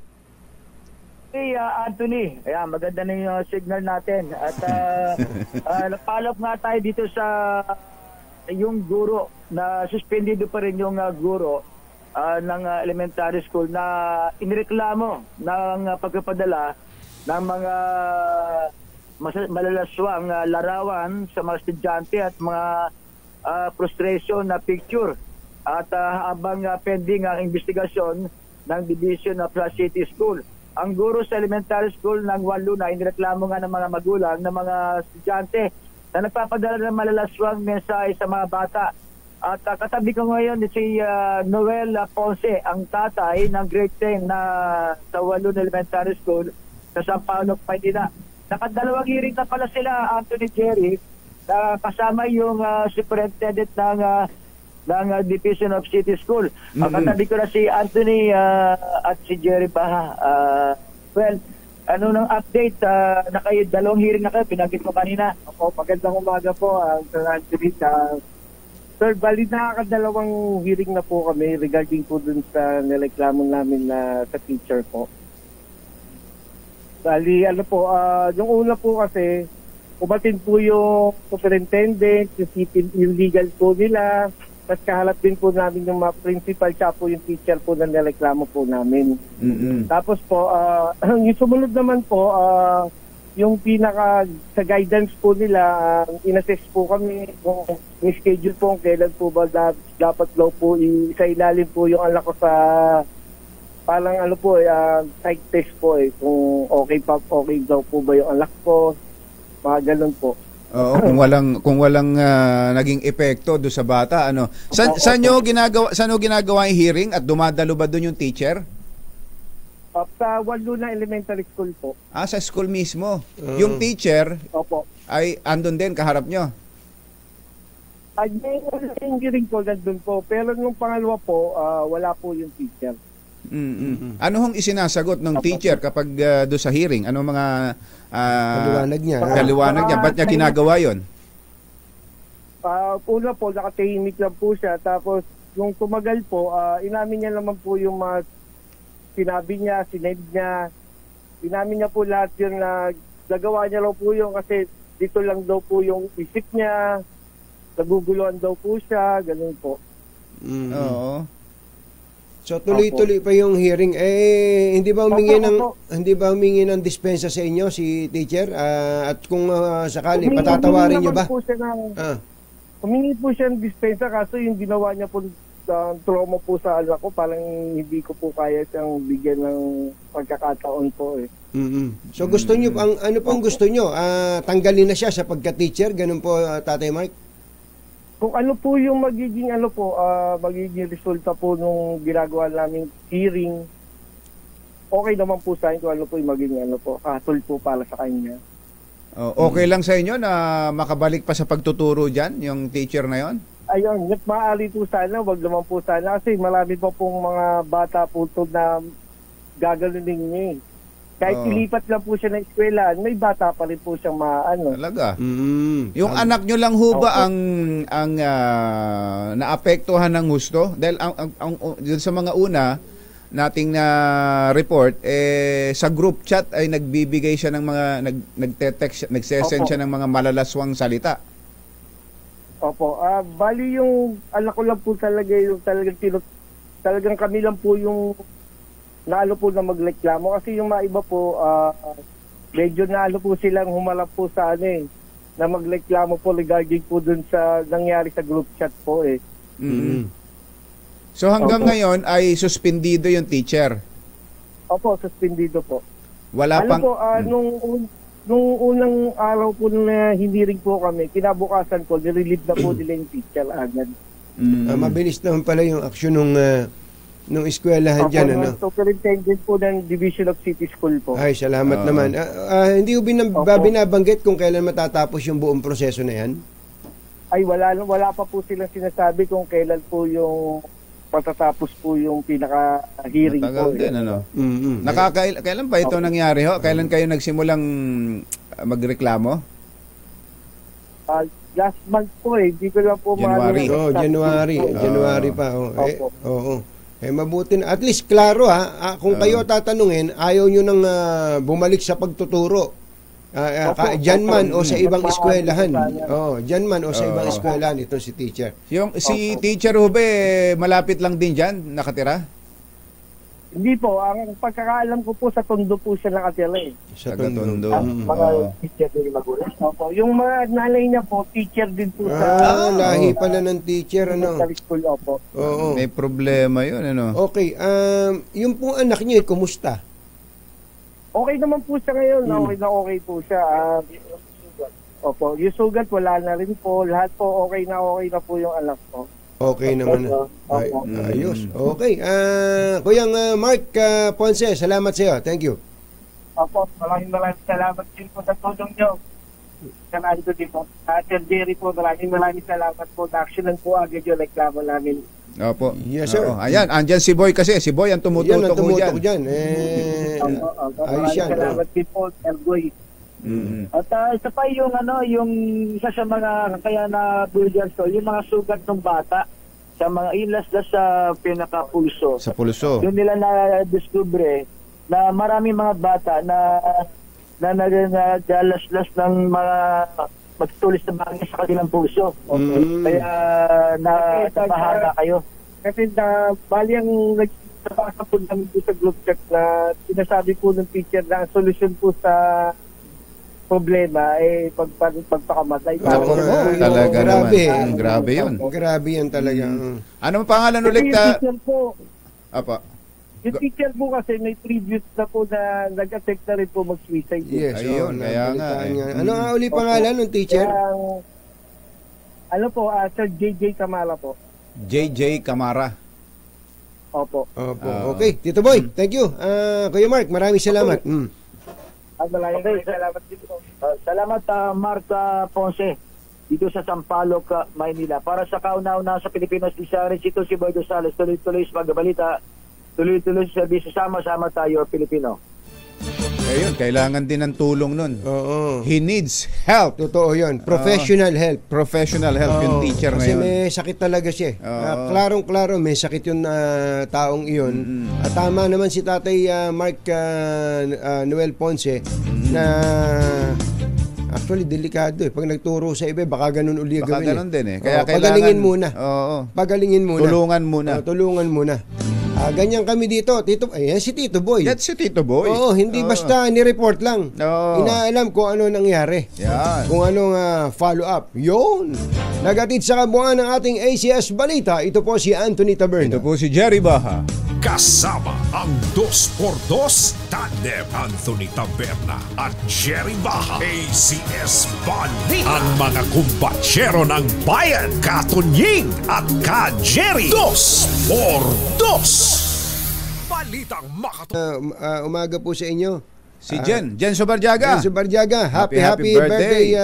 Hey, Anthony. Ayan, maganda na yung signal natin. At napalap nga tayo dito sa yung guro na suspendido pa rin yung guro ng elementary school na inireklamo ng pagpapadala ng mga malalaswang larawan sa mga estudyante at mga frustration na picture. At habang pending ang investigasyon ng Division of City School, ang guro sa elementary school ng Juan Luna inireklamo nga ng mga magulang ng mga estudyante na nagpapadala ng malalaswang mensahe sa mga bata. At katabi ko ngayon si Noel Ponce, ang tatay ng grade 10 na sa Juan Luna Elementary School sa San Paulo, Maynila. Nakadalawang hearing na pala sila, Anthony Jerry, na kasama yung superintendent ng Division of City School. Katabi ko na si Anthony at si Jerry pa. Ano nang update? Dalawang hearing na kayo, pinagit ko kanina. Opo, magandang umaga po, Sir Anthony. Sir, bali nakakadalawang hearing na po kami regarding po dun sa nireklamo namin na sa teacher po. Bali, yung una po kasi, umatin po yung superintendent, yung legal po nila, tapos kahalap din po namin yung mga principal, siya po yung teacher po na nireklamo po namin. Tapos po, yung sumunod naman po, yung pinaka sa guidance po nila, inassess po kami kung may schedule po kung kailan po ba dapat daw po sa ilalim po yung anak ko sa parang psych test po kung okay daw po ba yung anak ko, mga ganun po. Oo, kung walang naging epekto do sa bata, ano. Saan nyo ginagawa yung hearing at dumadalo ba doon yung teacher? Sa Juan Luna Elementary School po. Sa school mismo. Yung teacher Opo. ay andun din kaharap nyo. Yung hearing po nandun po. Pero nung pangalawa po, wala po yung teacher. Ano hong isinasagot ng teacher kapag do sa hearing? Ano mga Kaliwanag niya. Ba't niya ginagawa yon? Una po, nakatahimik lang po siya. Tapos, yung tumagal po, inamin niya naman po yung mga sinabi niya, sinend niya. Inamin niya po lahat yun na nagawa niya raw po yun kasi dito lang daw po yung isip niya. Naguguluhan daw po siya. Ganun po. Oo. So tuloy-tuloy pa yung hearing. Hindi ba humingi ng dispensa sa inyo si teacher? At kung sakali patatawarin niyo ba? Humingi po siya ng dispensa kaso yung ginawa niya po trauma po sa anak ko, parang hindi ko po kaya siyang bigyan ng pagkakataon po eh. So gusto niyo, ano pong gusto niyo? Tanggalin na siya sa pagka-teacher? Ganun po, Tatay Mark? Kung ano po yung magiging magiging resulta po nung ginagawa naming hearing, okay naman po sa akin kung ano po yung magiging hassle po para sa kanya. Okay lang sa inyo na makabalik pa sa pagtuturo dyan, yung teacher na yon? Ayun, maaari po sana, wag naman po sana kasi marami pa pong mga bata po to na gagalunin niya eh. Kahit ilipat lang po siya ng eskwela, may bata pa rin po siyang maano. Talaga? Yung anak nyo lang ho ba ang naapektuhan ng gusto? Dahil sa mga una nating report, sa group chat ay nagbibigay siya ng mga, nagte-text, nagsesend siya ng mga malalaswang salita. Opo. Bali yung anak ko lang po talaga yung talagang kami lang po yung naalo po na magreklamo kasi yung mga iba po medyo naalo po silang humalap po sa na magreklamo po regarding po dun sa nangyari sa group chat po eh. So hanggang ngayon ay suspendido yung teacher? Opo, suspendido po. Wala pang... po, nung unang araw po na hindi rin po kami, kinabukasan po, nirelieve na po nila yung teacher agad. Mabilis naman pala yung aksyon nung eskwelahan dyan, ano? Superintendent po ng Division of City School po. Ay, salamat naman. Hindi ko binabanggit kung kailan matatapos yung buong proseso na yan? Ay, wala pa po silang sinasabi kung kailan po yung patatapos po yung pinaka-hearing po. Matagal din, ano? Kailan ba ito nangyari ho? Kailan kayo nagsimulang magreklamo? Last month po eh. Hindi ko lang po January. January pa. Mabuti na. At least, klaro kung kayo tatanungin, ayaw nyo nang bumalik sa pagtuturo. Diyan man o sa ibang eskwelahan. Diyan man o sa ibang eskwelahan ito si teacher. Si teacher Ube, malapit lang din diyan nakatira? Hindi po, ang pagkakaalam ko po sa Tondo po siya nakatira eh. Sa Tondo. Mga teacher din magulang. Yung mga nanay niya po, teacher din po sa... lahi pala ng teacher, ano? Sa school, opo. May problema yun, ano? Okay, yung pong anak niyo, kumusta? Okay naman po siya ngayon. Okay po siya. Opo, yung sugat wala na rin po. Lahat po okay na po yung anak ko. Okay naman. Ayos. Okay. Kuyang Mark Ponce, salamat sa iyo. Thank you. Opo, maraming salamat din po sa tulong niyo. Kanado din po. Sir Jerry po, maraming salamat po. Actionan po agad yung reklamo namin. Opo. Yes, sir. Ayan, andyan si Boy kasi. Si Boy ang tumututok mo dyan. Ayos yan. Salamat din po, Sir Boy. At isa pa yung isa sa mga kaya na bullying yung mga sugat ng bata sa mga ilas-las sa pinakapulso. Sa pulso. Yun nila na-discover na marami mga bata na nagdalas-las ng mga magtulis na bagay sa kanilang puso. Kaya napahala kayo. Kasi bali ang nagpapasa po namin po sa group chat na sinasabi po ng teacher na solusyon po sa problema pagpakamatay. Talaga naman. Grabe yun. Grabe yan talaga. Anong pangalan ulit? Yung teacher po, yung teacher po kasi may previous na po na nag-attempt na rin po mag-suicide. Yes. Ayun, kaya nga. Ano nga uli pangalan ng teacher? Sir JJ Camara po. JJ Camara. Opo. Okay, Tito Boy, thank you. Kuya Mark, maraming salamat. Maraming salamat din po. Salamat Mark Ponce dito sa Sampaloc, Maynila. Para sa kauna-una sa Pilipinas, Isaris, ito si Boy Dosales, tuloy-tuloy sa pagbabalita, tuloy-tuloy sa service, sama-sama tayo Pilipino. Ayun, kailangan din ng tulong nun. Oo. He needs help. Totoo yun. Professional help. Professional help yung teacher na kasi yun. may sakit talaga siya. Klarong-klaro may sakit yung taong iyon. At tama naman si Tatay Mark Noel Ponce na actually delikado eh. Pag nagturo sa iba, baka ganun uli gawin. Baka ganun din eh. Kaya kailangan... pagalingin muna. Oo. Pagalingin muna. Tulungan muna. Tulungan muna. Ganyan kami dito. Ayan si Tito Boy. That's si Tito Boy. Oo, hindi basta ni-report lang. Inaalam kung ano nangyari. Yan. Kung anong follow-up. Yun. Nagatid sa kabuuan ng ating ACS Balita, ito po si Anthony Taberna. Ito po si Jerry Baha. Kasama ang 2x2 tandem Anthony Taberna at Jerry Baha. ACS Balita. Ang mga kumbatsero ng bayan, Katunying at Ka-Jerry. 2x2. Balitang Umaga po sa inyo. Si Jen Subarjaga. Jen Subarjaga. Happy birthday,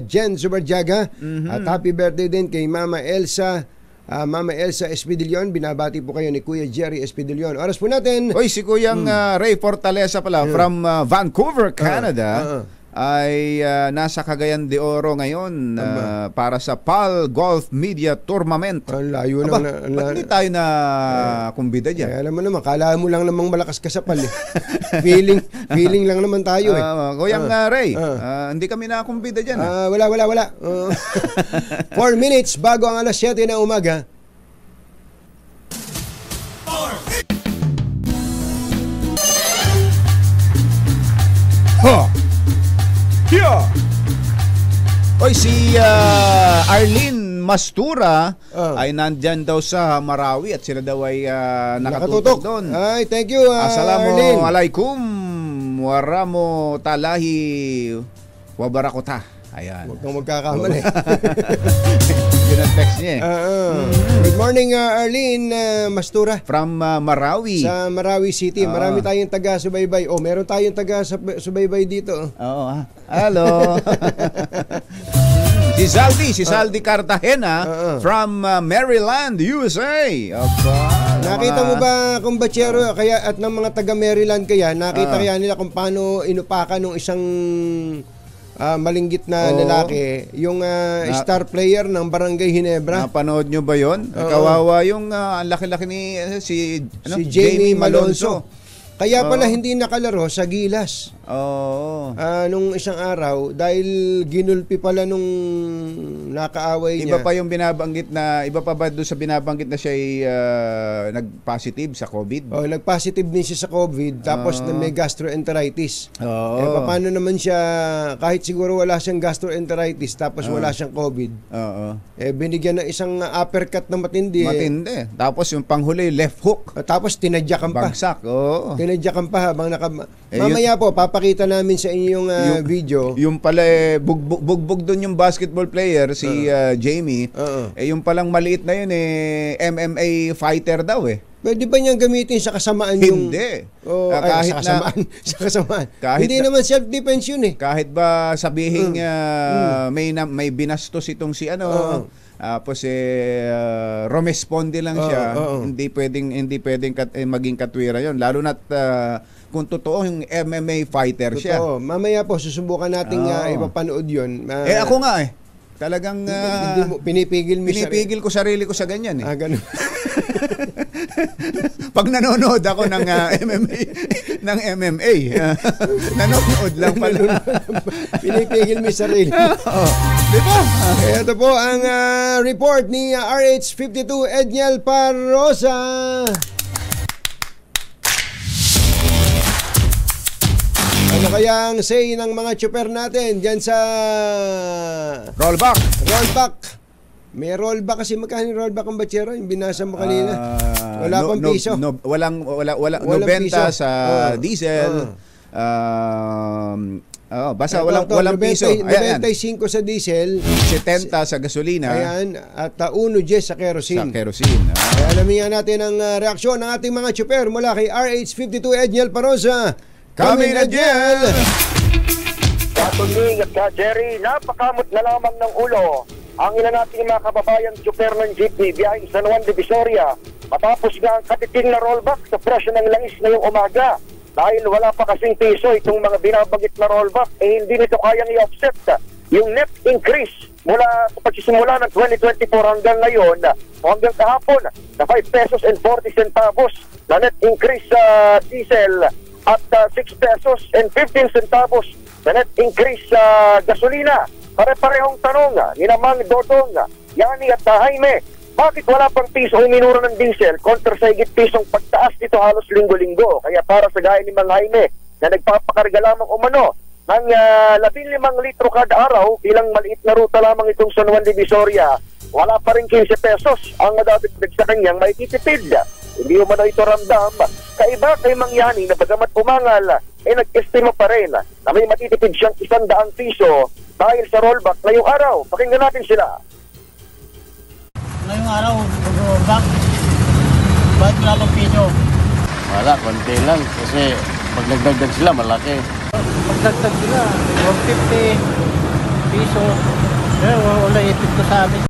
Jen Subarjaga. At happy birthday din kay Mama Elsa. Mama Elsa Espidillon, binabati po kayo ni Kuya Jerry Espidillon. Oras po natin. Oy, si Kuyang Ray Fortaleza pala from Vancouver, Canada. Ay nasa Cagayan de Oro ngayon para sa PAL Golf Media Tournament. Ang layo ba't na. hindi tayo na kumbida dyan? Alam mo naman, kala mo lang namang malakas ka sa PAL. Feeling lang naman tayo eh. Kuyang Ray, hindi kami na kumbida dyan. Wala. 4 minutes bago ang alas 7 na umaga. Oy, si Arlene Mastura ay nandyan daw sa Marawi at sila daw ay nakatutok doon. Ay, thank you, Assalamu alaikum waramo talahi wabarakota. Ayan. Huwag kang magkakamali. Yun ang text niya eh. Good morning, Arlene Mastura. From Marawi. Sa Marawi City. Marami tayong taga-subaybay. Meron tayong taga-subaybay dito. Oo. Hello. Si Saldi Cartagena from Maryland, USA. Nakita mo ba kung batsero kaya at ng mga taga-Maryland kaya, nakita kaya nila kung paano inupakan ng isang malinggit na lalaki, yung star player ng Barangay Ginebra. Napanood nyo ba yon? Kawawa yung laki-laki ni si Jamie Malonzo. Kaya pala hindi nakalaro sa Gilas. Nung isang araw dahil ginulpi pala nung nakaaway niya. Iba pa yung binabanggit na, iba pa ba doon sa binabanggit na siya ay nag-positive sa COVID? Nag-positive din siya sa COVID tapos na may gastroenteritis. Paano naman siya, kahit siguro wala siyang gastroenteritis tapos wala siyang COVID. Binigyan ng isang uppercut na matindi. Tapos yung panghuli, left hook. Tapos tinadyakan pa. Bagsak. Tinadyakan pa habang mamaya po, papakita namin sa inyo yung video. Yung pala bugbog doon yung basketball player, si Jamie. Yung palang maliit na yun MMA fighter daw eh. Pwede ba niyang gamitin sa kasamaan yung... Hindi. Kahit sa kasamaan. Hindi naman self-defense yun eh. Kahit ba sabihin may binastos itong si tapos rumesponde lang siya, hindi pwedeng maging katwira yon, lalo na't kung totoo yung MMA fighter siya. Mamaya po susubukan nating ipapanood yon. Ako nga talagang pinipigil ko sarili ko sa ganyan eh. Ganun. Pag nanonood ako ng MMA, nanonood lang pala. Pinipigil mo sarili. Di ba? Ito po ang report ni RH52 Edniel Parrosa. Ano kaya ang say ng mga tsuper natin dyan sa rollback? May rollback kasi. Magkano yung rollback ang batsero? Yung binasa mo kanina. Wala pang piso. Walang 90 sa diesel. Basta walang piso. 95 sa diesel, 70 sa gasolina. Ayan, at 1.10 sa kerosene. Alamin nga natin ang reaksyon ng ating mga tsuper mula kay RH52 Edniel Parrosa. Kami na Edniel! Katunying at Ka-Jerry, napakamot na lamang ng ulo ang ilan nating mga kababayan tsuper ng jeepney biyaheng San Juan de Visoria matapos nga ang katiting na rollback sa presyo ng langis ngayong umaga. Dahil wala pa kasing piso itong mga binabagit na rollback, hindi nito kayang i-offset yung net increase mula sa pagsisimula ng 2024 hanggang ngayon o hanggang kahapon na 5 pesos and 40 centavos na net increase sa diesel at 6 pesos and 15 centavos na net increase sa gasolina. Pare-parehong tanong ni Mang Dodong, Yani at Jaime, Bakit wala pang piso o minura ng diesel kontra sa higit pisong pagtaas nito halos linggo-linggo? Kaya para sa gaya ni Mang Jaime na nagpapakarga lamang umano ng 15 litro kada araw bilang maliit na ruta lamang itong San Juan Divisoria, wala pa rin 15 pesos ang nadadagdag sa kanyang may titipid. Hindi umano ito ramdam. Kaiba kay Mang Yani na bagamat umangal, nag-estima pa rin na may matitipid siyang 100 piso dahil sa rollback ngayong araw. Pakinggan natin sila. Ngayong araw, rollback. Bakit wala pang piso? Wala, konti lang. Kasi pag nagdagdag sila, malaki. Pag nagdagdag sila, 150 piso. Pero wala ipit ko sa amin.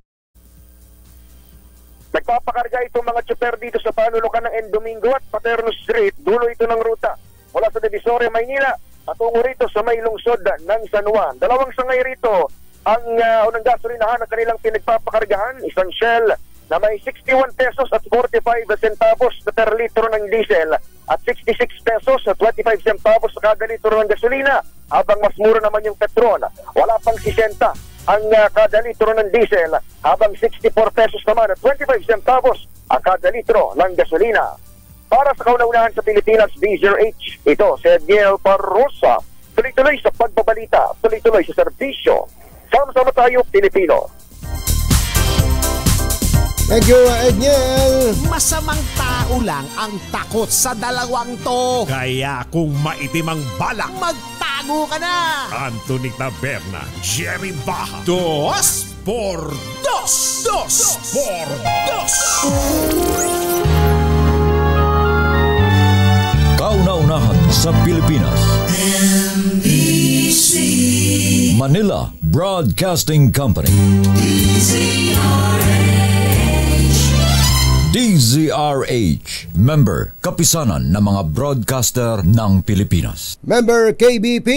Nagpapakarga itong mga tsuper dito sa panulukan ng Endomingo at Paterno Street. Dulo ito ng ruta mula sa Divisoria, Maynila patungo rito sa may lungsod ng San Juan. Dalawang sangay rito ang unang gasolinahan ng kanilang pinagpapakargahan. Isang Shell na may 61 pesos at 45 centavos per litro ng diesel at 66 pesos at 25 centavos sa kada litro ng gasolina, habang mas mura naman yung Petron. Wala pang 60 ang kada litro ng diesel, habang 64 pesos naman at 25 centavos ang kada litro ng gasolina. Para sa kauna-unahan sa Pilipinas, DZRH, ito si Edniel Parrosa. Tuloy-tuloy sa pagbabalita, tuloy-tuloy sa serbisyo. Sama-sama tayo, Pilipino. Thank you, Edniel. Masamang tao lang ang takot sa dalawang to. Kaya kung maitim ang balak, magtago ka na. Anthony Taberna, Jerry Baja. 2 por 2. 2 por 2. Kauna-unahan sa Pilipinas. NBC Manila Broadcasting Company. DZRH, member, kapisanan ng mga broadcaster ng Pilipinas. Member KBP.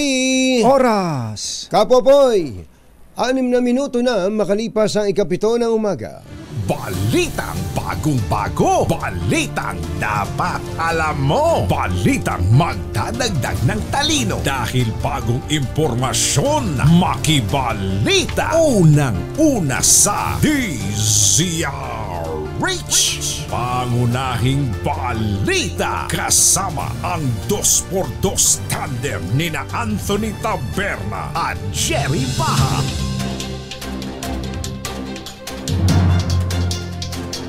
Oras. Kapopoy, 6 na minuto na makalipas ang 7 ng umaga. Balitang bagong-bago. Balitang dapat alam mo. Balitang magdadagdag ng talino. Dahil bagong impormasyon, makibalita. Unang-una sa DZRH. Pangunahing balita. Kasama ang 2x2 tandem nina Anthony Taberna at Jerry Baja.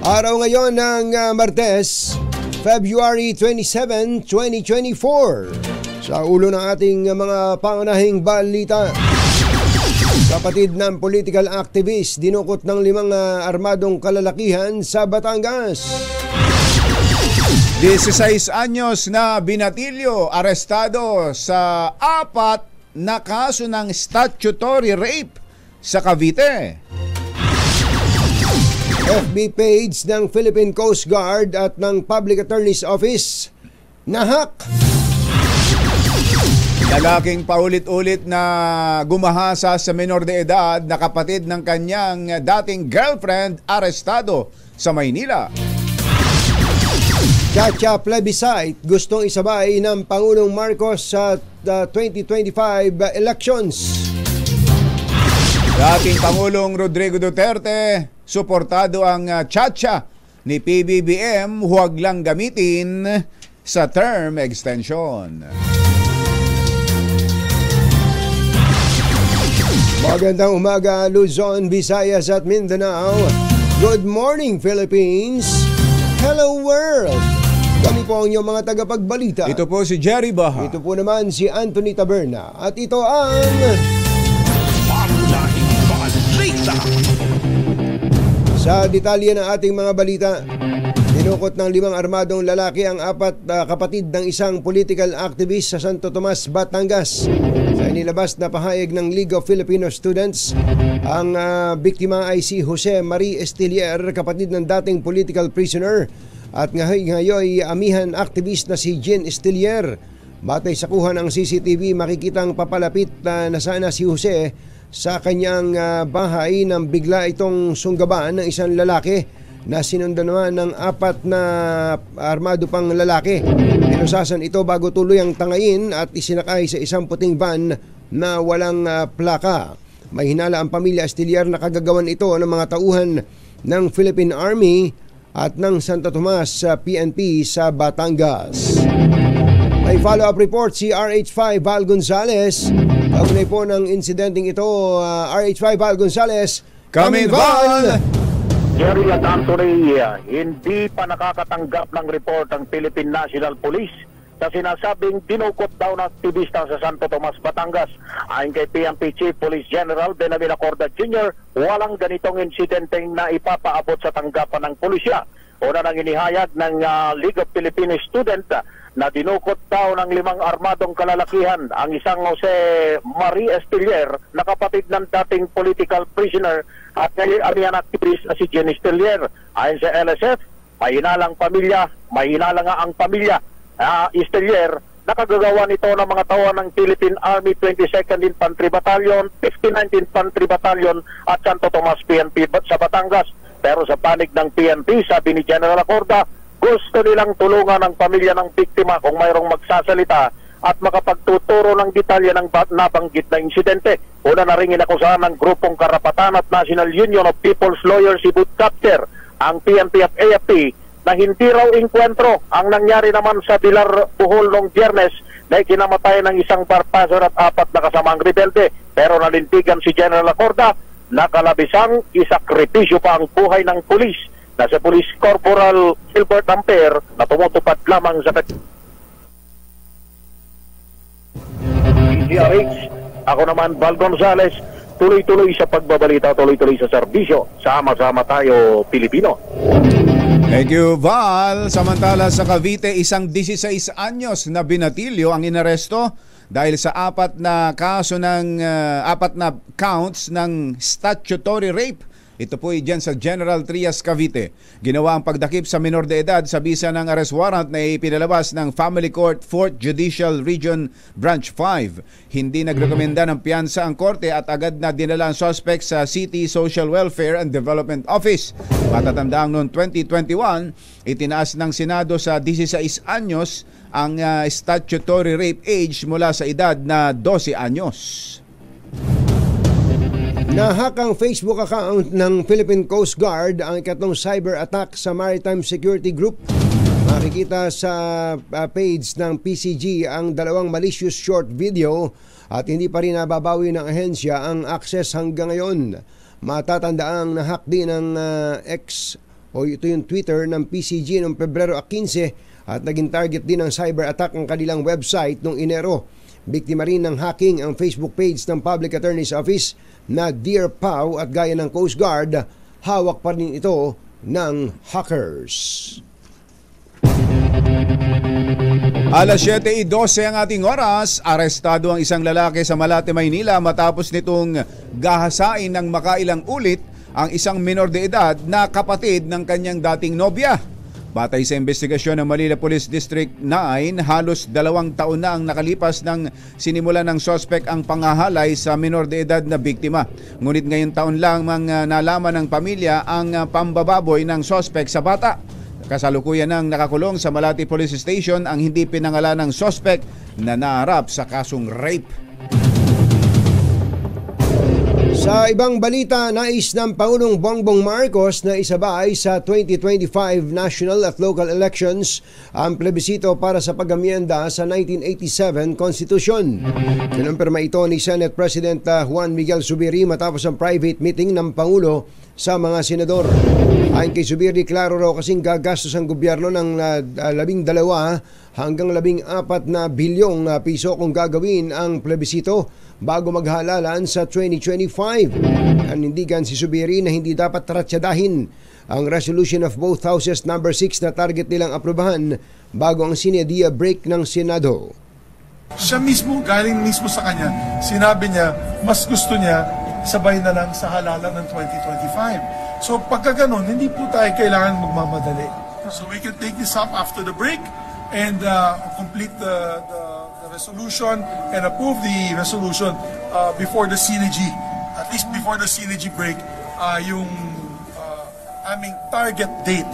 Araw ngayon ng Martes, February 27, 2024. Sa ulo ng ating mga pangunahing balita, kapatid ng political activist dinukot ng 5 armadong kalalakihan sa Batangas. 16 anyos na binatilyo, arestado sa 4 na kaso ng statutory rape sa Cavite. FB page ng Philippine Coast Guard at ng Public Attorney's Office nahack. Lalaking paulit-ulit na gumahasa sa menor de edad na kapatid ng kanyang dating girlfriend arestado sa Maynila. Chacha plebiscite gustong isabay ng Pangulong Marcos sa 2025 elections. Dating Pangulong Rodrigo Duterte, suportado ang Chacha ni PBBM, huwag lang gamitin sa term extension. Magandang umaga, Luzon, Visayas at Mindanao. Good morning, Philippines. Hello, world. Kami po ang inyong mga tagapagbalita. Ito po si Jerry Baja. Ito po naman si Anthony Taberna. At ito ang Pangunahing balita. Sa detalye ng ating mga balita, dinukot ng 5 armadong lalaki ang 4 kapatid ng isang political activist sa Santo Tomas, Batangas. Sa inilabas na pahayag ng League of Filipino Students, ang biktima ay si Jose Marie Estilier, kapatid ng dating political prisoner, at ngayon amihan activist na si Jean Estilier. Batay sa kuha ng CCTV, makikitang papalapit na sana si Jose sa kanyang bahay nang bigla itong sunggaban ng isang lalaki na sinundan naman ng 4 na armado pang lalaki. Pinusasan ito bago tuluyang tangayin at isinakay sa isang puting van na walang plaka. May hinala ang pamilya Estilier na kagagawan ito ng mga tauhan ng Philippine Army at ng Santo Tomas PNP sa Batangas. May follow-up report si RH5 Val Gonzales. Kaugnay po ng insidenteng ito, RH5 Val Gonzales. Coming, Val! Jerry at Anthony, hindi pa nakakatanggap ng report ang Philippine National Police sa sinasabing dinukot daw ng aktivista sa Santo Tomas, Batangas. Ayon kay PNP Chief Police General Benjamin Acorda Jr., walang ganitong insidenteng na ipapaabot sa tanggapan ng pulisya. Una nang inihayag ng League of Filipino Students na dinukot daw ng 5 armadong kalalakihan ang isang Jose Marie Estelier na kapatid ng dating political prisoner at ngayon activist na si Jenny Estelier. Ayon sa LSF, may hinalang pamilya, may hinala nga ang pamilya. Estelier, nakagagawa nito ng mga tao ng Philippine Army 22nd Infantry Battalion, 59th Infantry Battalion at Santo Tomas PNP sa Batangas. Pero sa panig ng PNP, sabi ni General Acorda, gusto nilang tulungan ang pamilya ng biktima kung mayroong magsasalita at makapagtuturo ng detalye ng nabanggit na insidente. Una na rin inakusahan ng Grupong Karapatan at National Union of People's Lawyers Cebu Chapter ang PNP at AFP na hindi raw inkwentro ang nangyari naman sa Pilar, Bohol noong Biyernes na ikinamatay ng isang barpaser at 4 na kasamang rebelde. Pero nalintigan si General Acorda na kalabisang isakripisyo pa ang buhay ng pulis na si Police Corporal Gilbert Ampere na tumutupad lamang sa DZRH. Ako naman, Val Gonzales, tuloy-tuloy sa pagbabalita, tuloy-tuloy sa serbisyo. Sama-sama tayo, Pilipino. Thank you, Val. Samantala sa Cavite, isang 16 anyos na binatilyo ang inaresto dahil sa 4 na kaso ng 4 na counts ng statutory rape. Ito po ay dyan sa General Trias, Cavite. Ginawa ang pagdakip sa minor de edad sa bisa ng arrest warrant na ipinalabas ng Family Court 4th Judicial Region Branch 5. Hindi nagrekomenda ng piyansa ang korte at agad na dinala ang suspect sa City Social Welfare and Development Office. Matatandaang noong 2021, itinaas ng Senado sa 16 anyos ang statutory rape age mula sa edad na 12 anyos. Nahack ang Facebook account ng Philippine Coast Guard ang ikatlong cyber attack sa Maritime Security Group. Makikita sa page ng PCG ang 2 malicious short video at hindi pa rin nababawi ng ahensya ang access hanggang ngayon. Matatandaang nahack din ng X o ito yung Twitter ng PCG noong Pebrero 15 at naging target din ng cyber attack ang kanilang website noong Enero. Biktima rin ng hacking ang Facebook page ng Public Attorney's Office na Dear PAW at gaya ng Coast Guard, hawak pa rin ito ng hackers. Alas 7:12 ang ating oras, arestado ang isang lalaki sa Malate, Maynila matapos nitong gahasain ng makailang ulit ang isang minor de edad na kapatid ng kanyang dating nobya. Batay sa investigasyon ng Manila Police District 9, halos 2 taon na ang nakalipas nang sinimula ng sospek ang panghahalay sa minor de edad na biktima. Ngunit ngayon taon lang nalaman ng pamilya ang pambababoy ng sospek sa bata. Kasalukuyan nang nakakulong sa Malate Police Station ang hindi pinangalan ng sospek na naharap sa kasong rape. Sa ibang balita, nais ng Pangulong Bongbong Marcos na isabay sa 2025 national at local elections ang plebisito para sa pag-amyenda sa 1987 Constitution. Kinumpirma ito ni Senate President Juan Miguel Zubiri matapos ang private meeting ng Pangulo sa mga senador. Ayon kay Zubiri, klaro raw kasing gagastos ang gobyerno ng 12 hanggang 14 na bilyong piso kung gagawin ang plebisito bago maghalalan sa 2025. Nanindigan si Zubiri na hindi dapat tratsadahin ang resolution of both houses number 6 na target nilang aprubahan bago ang sinedia break ng Senado. Siya mismo, galing mismo sa kanya, sinabi niya mas gusto niya sabay na lang sa halalan ng 2025. So pagka ganun, hindi po tayo kailangan magmamadali. So we can take this up after the break and complete the resolution and approve the resolution before the CNG, at least before the CNG break, yung aming target date.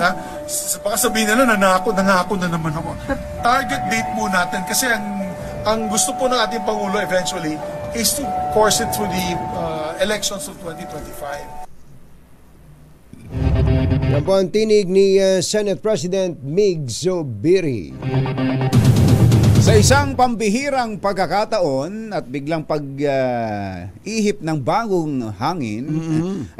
Baka sabihin nila, nangako na naman ako. Target date po natin kasi ang gusto po ng ating Pangulo eventually is to course it through the elections of 2025. Yan po ang tinig ni Senate President Mig Zubiri. Sa isang pambihirang pagkakataon at biglang pag-ihip ng bagong hangin,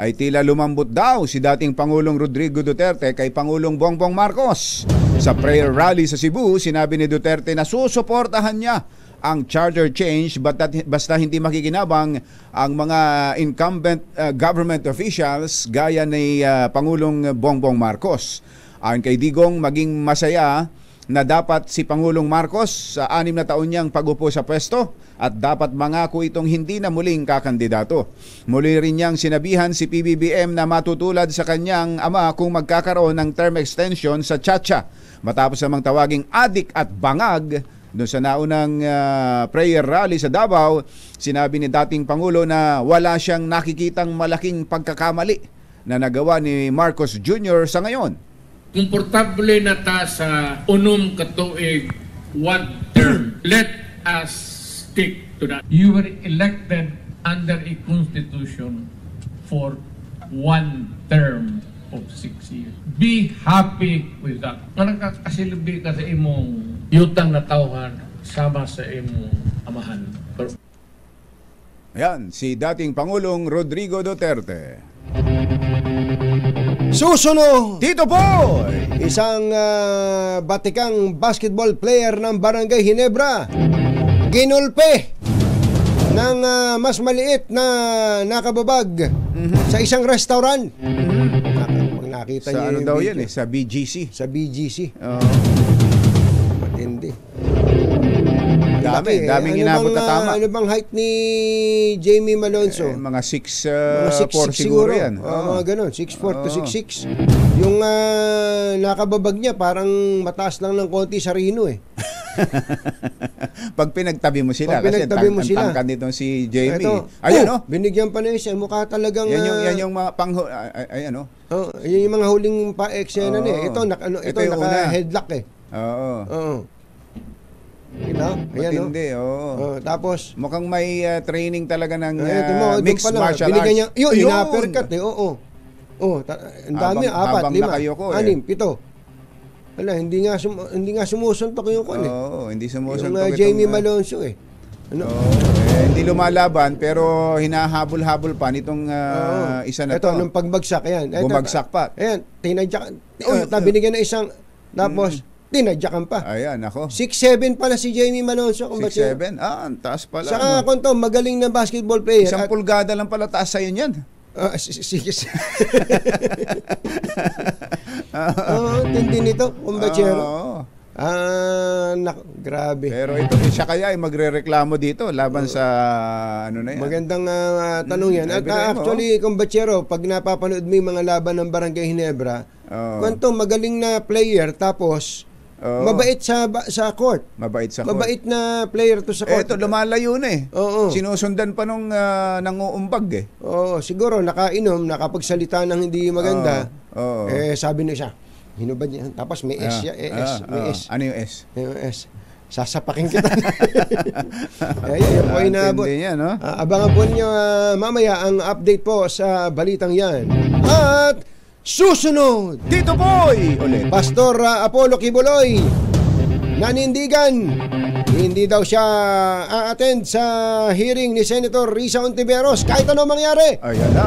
ay tila lumambot daw si dating Pangulong Rodrigo Duterte kay Pangulong Bongbong Marcos. Sa prayer rally sa Cebu, sinabi ni Duterte na susuportahan niya ang charter change basta hindi makikinabang ang mga incumbent government officials gaya ni Pangulong Bongbong Marcos. Ayon kay Digong, maging masaya na dapat si Pangulong Marcos sa 6 na taon niyang pag-upo sa pwesto at dapat mangako itong hindi na muling kakandidato. Muli rin niyang sinabihan si PBBM na matutulad sa kanyang ama kung magkakaroon ng term extension sa Chacha matapos namang tawaging adik at bangag. Doon sa naunang prayer rally sa Davao, sinabi ni dating Pangulo na wala siyang nakikitang malaking pagkakamali na nagawa ni Marcos Jr. sa ngayon. Komportable na ta sa unom katuig one term. Let us stick to that. You were elected under a constitution for 1 term of 6 years. Be happy with that. Parang kasilbi ka sa imong yutang na tauhan sama sa imong amahan. Ayan, si dating Pangulong Rodrigo Duterte. Susunod, Tito Boy! Isang batikang basketball player ng Barangay Ginebra ginulpe ng mas maliit na nakababag sa isang restaurant. Nakita Sa niyo ano yung daw video. yan eh? Sa BGC. Sa BGC. Matindi. Daming inabot na tama. Ano bang height ni Jamie Malonzo? Mga 6'4" siguro yan. Mga ganun, 6'4" to 6'6". Yung nakababag niya parang mataas lang ng konti sa Rino eh. Pag pinagtabi mo sila, tangkan nitong si Jamie. Ito, ayan o. Binigyan pa na siya. Mukha talagang... Yan yung mga ayan o. Yan yung mga huling pa-eksena niya. Ito naka-headlock eh. Oo. Matindi, tapos mukhang may training talaga ng mixed martial arts. Niya, yun, in-uppercut eh. Ang dami, 4, 5, 6, 7. Wala, hindi nga sumusuntok yung kon eh. Hindi sumusuntok yung Jamie Malonzo eh. Hindi lumalaban pero hinahabol-habol pa nitong isa na to. Ito, nung pagbagsak, ayan. Bumagsak pa. Ayan, tinadyakan. Binigyan na isang, tapos, tinadyakan pa. Ayan, ako. 6'7" pala si Jamie Malonzo. 6'7"? Ang taas pala. Saka kung to, magaling na basketball player. 1 pulgada lang pala taas sa'yo niyan. Tindi nito, kumbachero. Grabe. Pero ito, siya kaya ay magrereklamo dito laban sa ano na yan. Magandang tanong yan. At actually, kumbachero, pag napapanood mo yung mga laban ng Barangay Ginebra, kung to, magaling na player, tapos mabait sa court. Mabait sa court. Mabait na player to sa court. Ito, lumalayo na eh. Sinusundan pa nung nanguumbag eh. Siguro nakainom, nakapagsalita ng hindi maganda. Sabi na siya, hinubad niya. Tapos may S siya. May S. Ano yung S? Yung S. Sasapakin kita. Yan po inabot. Abangan po ninyo mamaya ang update po sa balitang yan. At susunod, Tito Boy ulit. Pastor Apollo Kibuloy nanindigan. Hindi daw siya a-attend sa hearing ni Senator Risa Ontiveros kahit ano mangyari. Ayan na.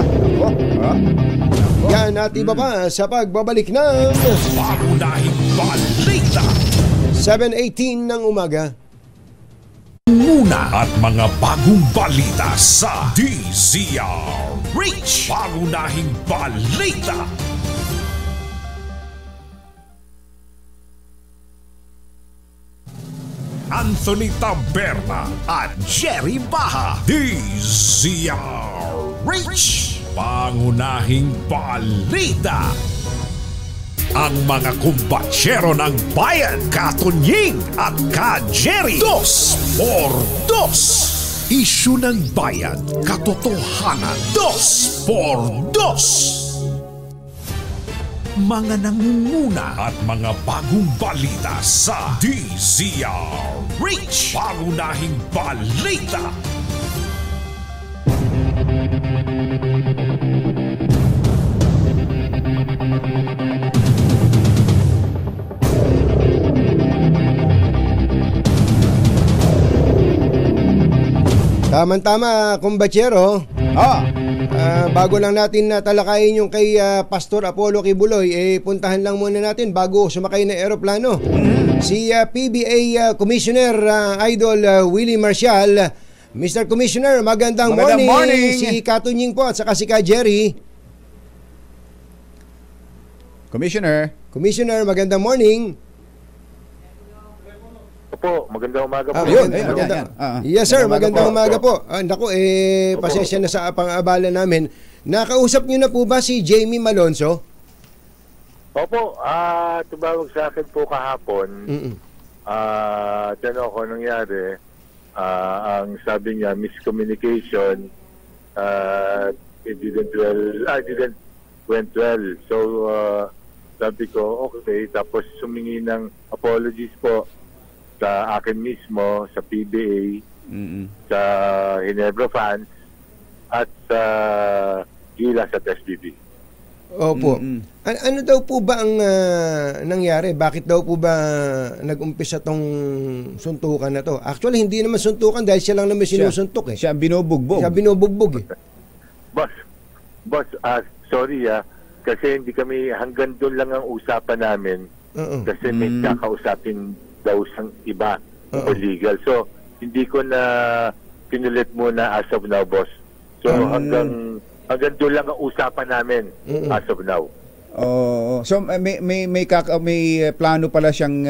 Yan at iba pa sa pagbabalik ng Pangunahing balita 7:18 ng umaga. Muna at mga bagong balita sa DZRH. Pangunahing balita. Anthony Taberna at Jerry Baha. DZRH. Pangunahing balita. Ang mga kumbatsero ng bayan, Katunying at Ka-Jerry. 2x2. Isyu ng bayan, katotohanan. 2x2. Mga nangunguna at mga bagong balita sa DZRH. Pangunahing balita. Tama-tama, kumbachero. Bago lang natin talakayin yung kay Pastor Apollo Kibuloy, puntahan lang muna natin bago sumakay na eroplano. Si PBA Commissioner Idol Willie Marcial. Mr. Commissioner, magandang morning. Si Katunying po at saka si Ka Jerry. Commissioner, magandang morning. Opo, magandang umaga po. Yes sir, magandang umaga po. Naku, pasensya na sa pang-abala namin. Nakausap niyo na po ba si Jamie Malonzo? Opo, tumawag sa akin po kahapon. Tanong ko nangyari. Ang sabi niya, miscommunication. It didn't went well. So, sabi ko, okay. Tapos sumingi ng apologies po sa akin mismo, sa PBA, sa Ginebra fans, at sa Gilas at SBB. Opo. Ano daw po ba ang nangyari? Bakit daw po ba nag-umpisa tong suntukan na to? Actually, hindi naman suntukan dahil siya lang naman sinusuntok eh. Siya binubugbog. Boss, sorry kasi hindi kami, hanggang doon lang ang usapan namin. Kasi may kakausapin daw sang iba o legal. So, hindi ko na pinulit muna as of now, boss. So, hanggang doon lang ang usapan namin as of now. So, may plano pala siyang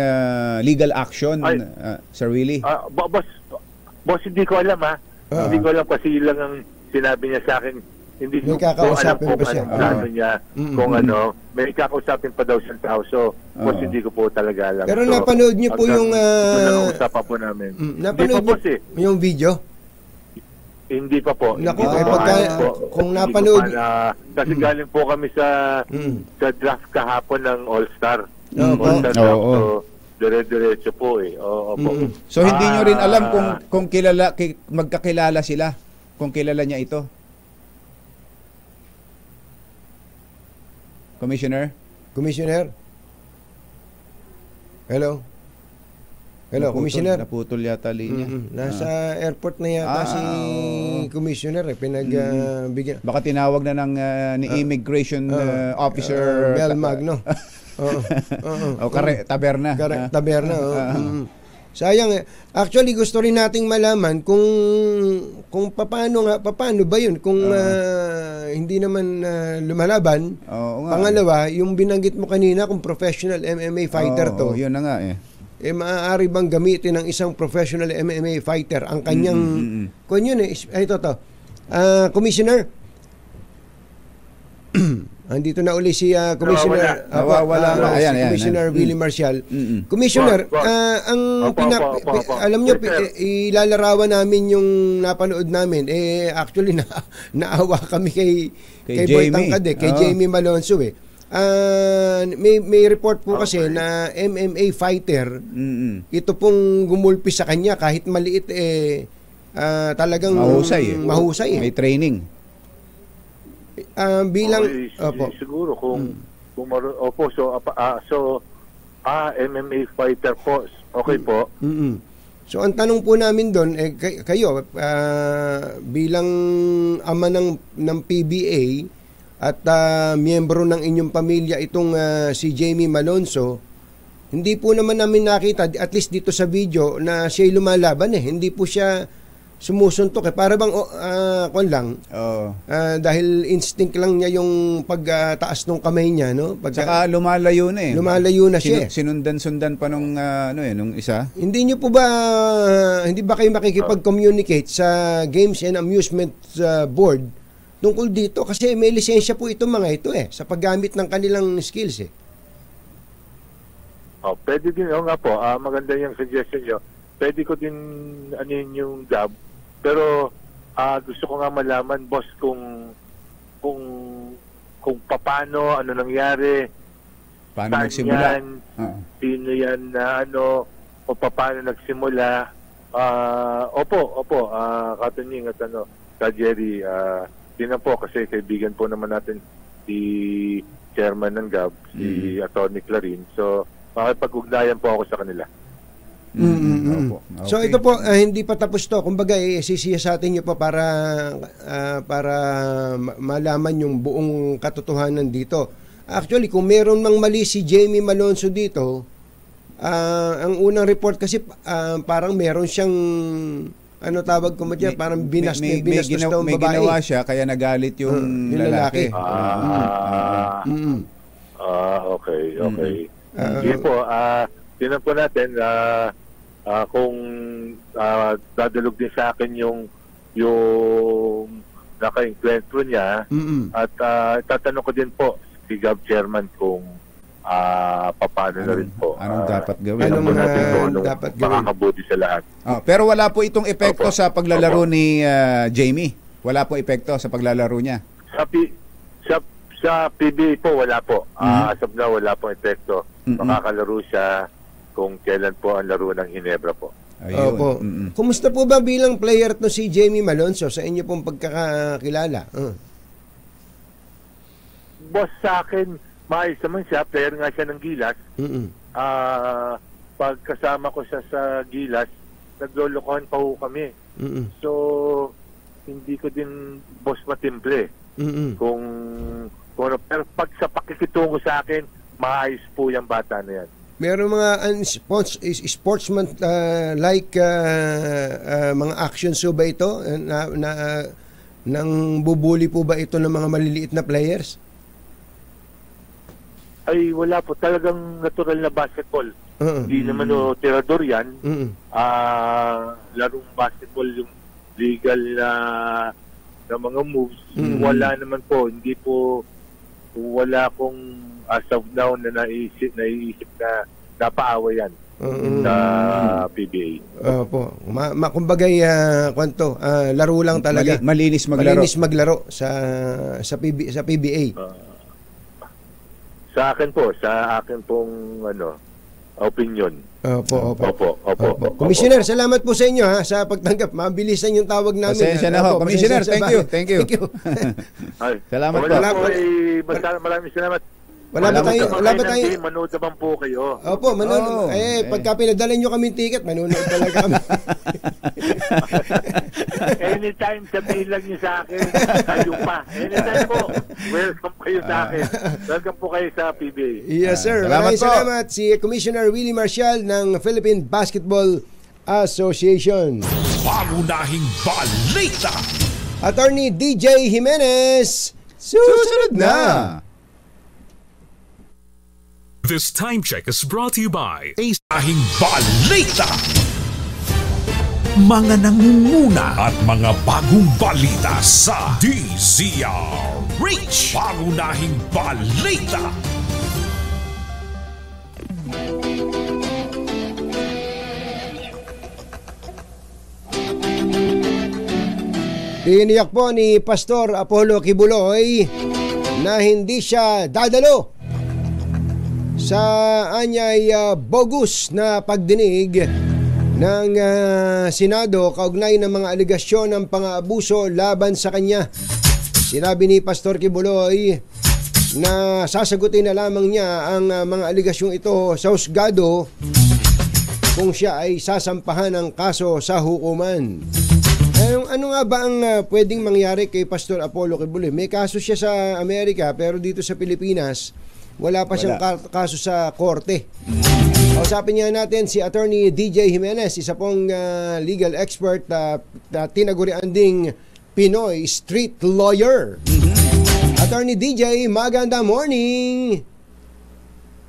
legal action, Sir Willie? Boss, hindi ko alam Hindi ko alam kasi lang ang sinabi niya sa akin. Hindi ko alam kung anong plano niya, kung may kakausapin pa daw siyang tao. So, boss, hindi ko po talaga alam. Pero napanood niyo po yung usapan po namin. Napanood niyo yung video? Hindi pa po. Naku, kung napanood kasi galing po kami sa draft kahapon ng All-Star. All-Star draft. So, dire-diretso po So, hindi nyo rin alam kung magkakilala sila, kung kilala niya ito? Commissioner? Hello, Commissioner. Naputol yata linya. Nasa airport na yata si Commissioner pinagbigyan. Baka tinawag na ng ni Immigration Officer Mel Magno. Taberna. Taberna. Sayang actually gusto rin nating malaman kung paano ba 'yun kung hindi naman lumalaban. Pangalawa, yung binanggit mo kanina kung professional MMA fighter to. 'Yun na nga maaari bang gamitin ng isang professional MMA fighter ang kanyang kung yun ito to. Commissioner, andito na uli si Commissioner Commissioner Willie Marcial. Commissioner, alam nyo, ilalarawan namin yung napanood namin. Actually, naawa kami kay Boy Tangkad, kay Jamie Malonzo may report po kasi na MMA fighter, ito pong gumulpi sa kanya kahit maliit talagang mahusay. May training. Siguro kung MMA fighter po. Okay po. So ang tanong po namin doon kayo bilang ama ng PBA at miyembro ng inyong pamilya itong si Jamie Malonzo, hindi po naman namin nakita at least dito sa video na siya'y lumalaban hindi po siya sumusuntok para bang dahil instinct lang niya yung pagtaas ng kamay niya saka lumalayo na siya sinundan pa nung nung isa. Hindi ba kayo makikipag-communicate sa Games and Amusement Board tungkol dito kasi may lisensya po itong mga ito sa paggamit ng kanilang skills pwede din nga po maganda yung suggestion nyo. Pwede ko din yung job. Pero gusto ko nga malaman, boss, kung paano, ano nangyari, paano nagsimula, sino yan na o paano nagsimula. Opo, Katunying at Ka Jerry, yun po kasi kaibigan po naman natin si chairman ng GAB, si Atty. Clarin. So, makipag-ugnayan po ako sa kanila. Okay. So ito po, hindi pa tapos to. Kumbaga, sisiyasatin niyo po para malaman yung buong katotohanan dito. Actually, kung meron mang mali si Jamie Malonzo dito, ang unang report kasi parang meron siyang tawag ko mo dyan, parang binastos daw ang babae. May ginawa siya, kaya nagalit yung lalaki. Okay. Sige po, tinan po natin kung dadalog din sa akin yung naka-encuentro niya at tatanong ko din po si GAB chairman kung paano na rin po. Anong dapat gawin? Anong dapat gawin? Makakabuti sa lahat. Pero wala po itong epekto sa paglalaro ni Jamie? Wala po epekto sa paglalaro niya? Sa PBA po, wala po. As of now, wala po epekto. Makakalaro siya kung kailan po ang laro ng Ginebra po. Opo. Kumusta po ba bilang player to si Jamie Malonzo sa inyo pong pagkakakilala? Boss, sa akin, maayos naman siya. Player nga siya ng Gilas. Pagkasama ko siya sa Gilas, naglolokohan pa ho kami. So, hindi ko din boss matimple. Pero pag sa pakikitungo sa akin, maayos po yung bata na yan. Meron mga sportsman mga actions ba ito? Nang bubuli po ba ito ng mga maliliit na players? Ay, wala po. Talagang natural na basketball. Hindi naman tirador yan. Larong basketball yung legal na mga moves. Wala naman po. Hindi po wala akong as of now na naiisip na napaaway yan sa PBA. Opo. Kumbagay, laro lang talaga. Malinis maglaro sa PBA. Sa akin pong opinion. Opo. Commissioner, salamat po sa inyo sa pagtanggap. Mabilisan yung tawag namin. Pasensya na ho. Commissioner, thank you. Salamat po. Maraming salamat. Wala ba tayo? Manood naman po kayo. Opo, manood. Pagka pinadala nyo kaming ticket, manood talaga kami. Anytime sabihin lang nyo sa akin, kayo pa. Anytime po, welcome kayo sa akin. Welcome po kayo sa PBA. Yes, sir. Maraming salamat. Si Commissioner Willie Marcial ng Philippine Basketball Association. Pangunahing balita. Attorney DJ Jimenez, susunod na. This time check is brought to you by Pangunahing balita. Mga nangunguna at mga bagong balita sa DZRH. Pangunahing balita. Tiniyak po ni Pastor Apollo Kibuloy na hindi siya dadalo sa anyay bogus na pagdinig ng Senado kaugnay ng mga aligasyon ng pang-aabuso laban sa kanya. Sinabi ni Pastor Kibuloy na sasagutin na lamang niya ang mga aligasyong ito sa husgado kung siya ay sasampahan ng kaso sa hukuman. Ano nga ba ang pwedeng mangyari kay Pastor Apollo Kibuloy? May kaso siya sa Amerika pero dito sa Pilipinas wala pa siyang kaso sa korte. Kausapin niya natin si Attorney DJ Jimenez, isa pong legal expert na tinagurian ding Pinoy street lawyer. Attorney DJ, magandang morning!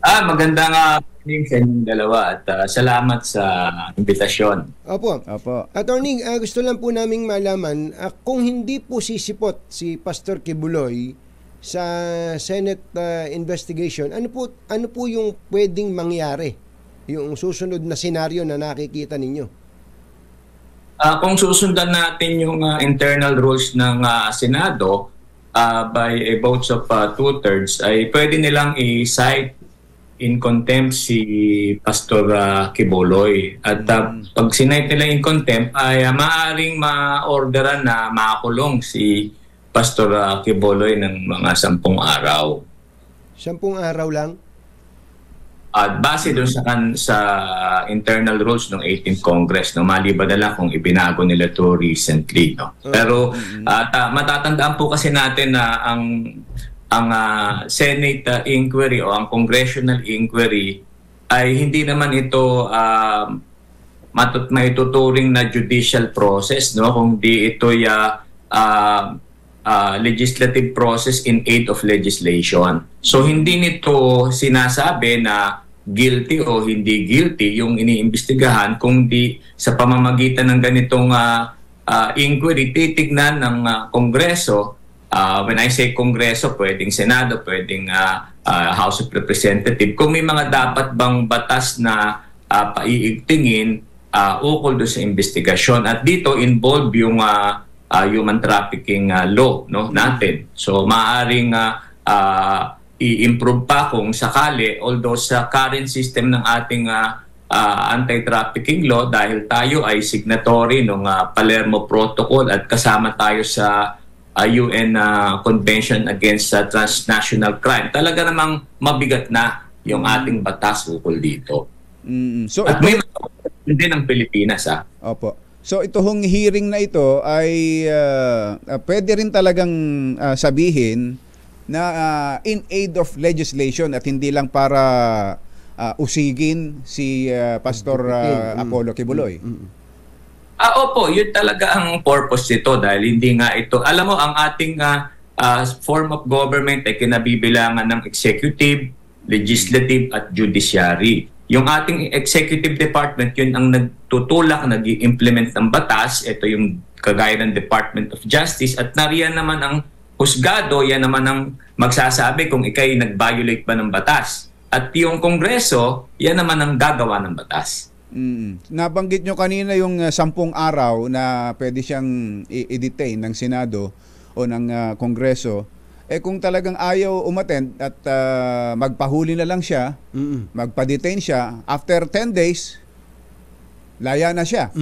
Magandang morning sa inyong dalawa at salamat sa imbitasyon. Opo. Attorney, gusto lang po naming malaman kung hindi po sisipot si Pastor Kibuloy sa Senate investigation, ano po yung pwedeng mangyari? Yung susunod na senaryo na nakikita ninyo? Kung susundan natin yung internal rules ng Senado by a votes of 2/3 ay pwede nilang i-cite in contempt si Pastor Kibuloy. At pag sinite nila in contempt ay maaaring ma-orderan na makakulong si Pastor Kibuloy ng mga 10 araw. 10 araw lang? At base doon sa internal rules ng 18th Congress, no, maliban na lang kung ibinago nila to recently. No? Pero matatandaan po kasi natin na ang Senate inquiry o ang Congressional inquiry ay hindi naman ito maituturing na judicial process, no? Kung di ito legislative process in aid of legislation. So hindi nito sinasabi na guilty o hindi guilty yung iniimbestigahan, kundi sa pamamagitan ng ganitong inquiry, titignan ng Kongreso. When I say Kongreso, pwedeng Senado, pwedeng House of Representatives, kung may mga dapat bang batas na paiigtingin ukol doon sa investigasyon. At dito involve yung human trafficking law, no, natin. So maaaring i-improve pa kung sakali, although sa current system ng ating anti-trafficking law, dahil tayo ay signatory ng Palermo Protocol at kasama tayo sa UN Convention Against Transnational Crime, talaga namang mabigat na yung ating batas ukol dito. So, at may hindi ng Pilipinas. Opo. So itong hearing na ito ay pwede rin talagang sabihin na in aid of legislation at hindi lang para usigin si Pastor Apollo Kibuloy. Opo, yun talaga ang purpose nito dahil hindi nga ito. Alam mo, ang ating form of government ay kinabibilangan ng executive, legislative at judiciary. Yung ating executive department, yun ang nagtutulak, nag-i-implement ng batas. Ito yung kagaya ng Department of Justice. At nariyan naman ang husgado, yan naman ang magsasabi kung ikay nag-violate ba ng batas. At yung Kongreso, yan naman ang gagawa ng batas. Nabanggit nyo kanina yung 10 araw na pwede siyang i-detain ng Senado o ng Kongreso. Kung talagang ayaw umattend at magpahuli na lang siya, magpa-detain siya, after 10 days, laya na siya.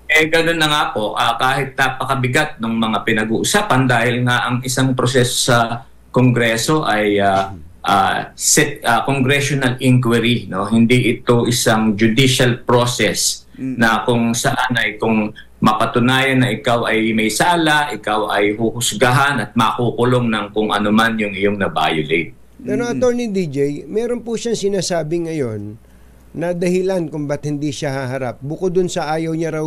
Ganun na nga po, kahit napakabigat ng mga pinag-uusapan dahil nga ang isang proseso sa Kongreso ay congressional inquiry, no? Hindi ito isang judicial process na kung saan ay kung mapatunayan na ikaw ay may sala, ikaw ay huhusgahan at makukulong ng kung ano man yung iyong na-violate. Pero Attorney DJ, meron po siyang sinasabi ngayon na dahilan kung ba't hindi siya haharap. Bukod dun sa ayaw niya raw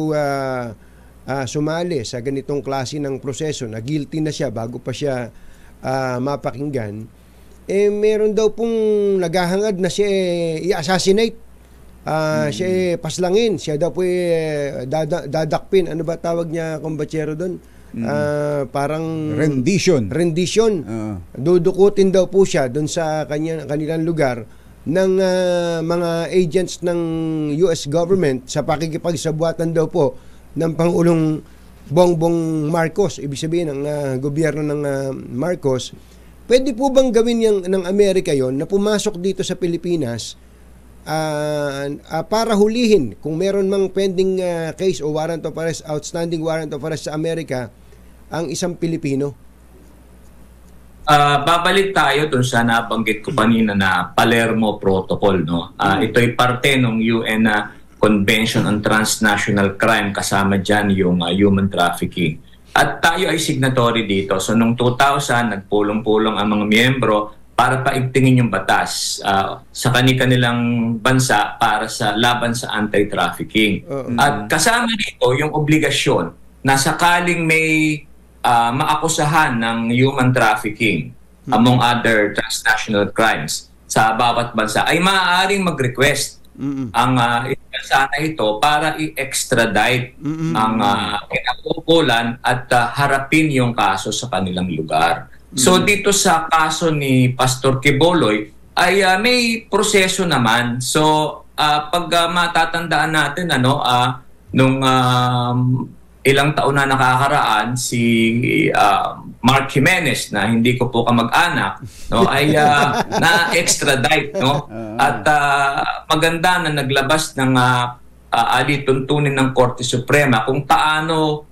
sumali sa ganitong klase ng proseso, na guilty na siya bago pa siya mapakinggan, meron daw pong naghahangad na siya i-assassinate. Siya paslangin, siya daw po dadakpin. Ano ba tawag niya, kombatsero doon? Parang rendition. Dudukutin daw po siya doon sa kanilang lugar ng mga agents ng US government sa pakikipagsabuatan daw po ng Pangulong Bongbong Marcos, ibig sabihin ng gobyerno ng Marcos. Pwede po bang gawin ng Amerika yon na pumasok dito sa Pilipinas para hulihin kung meron mang pending case o warrant of arrest, outstanding warrant of arrest sa Amerika, ang isang Pilipino? Babalik tayo dun sa nabanggit ko kanina na Palermo Protocol, no? Ito ay parte ng UN Convention on Transnational Crime, kasama dyan yung human trafficking. At tayo ay signatory dito. So noong 2000, nagpulong-pulong ang mga miyembro para paigtingin yung batas sa kanilang bansa para sa laban sa anti-trafficking. At kasama dito yung obligasyon na sakaling may maakusahan ng human trafficking among other transnational crimes sa bawat bansa ay maaaring mag-request ang sana ito para i-extradite ang kinakukulan at harapin yung kaso sa kanilang lugar. So dito sa kaso ni Pastor Kibuloy ay may proseso naman. So pag matatandaan natin nung ilang taon na nakakaraan, si Mark Jimenez, na hindi ko po kamag-anak, no, ay na-extradite, no? At maganda na naglabas ng alituntunin ng Korte Suprema kung paano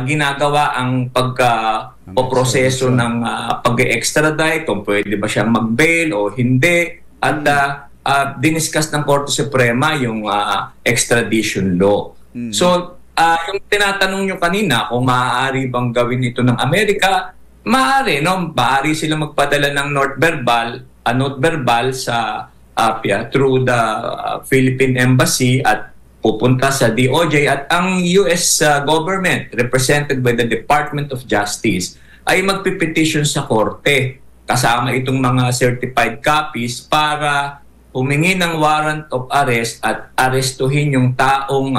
ginagawa ang pagproseso ng pag-extradite, kung pwede ba siyang mag-bail o hindi, at diniscuss ng Korte Suprema yung extradition law. So, yung tinatanong nyo kanina, kung maaari bang gawin ito ng Amerika, maaari, no? Maaari sila magpadala ng note verbal sa through the Philippine Embassy at pupunta sa DOJ, at ang US government represented by the Department of Justice ay magpipetition sa korte kasama itong mga certified copies para humingi ng warrant of arrest at arestuhin yung taong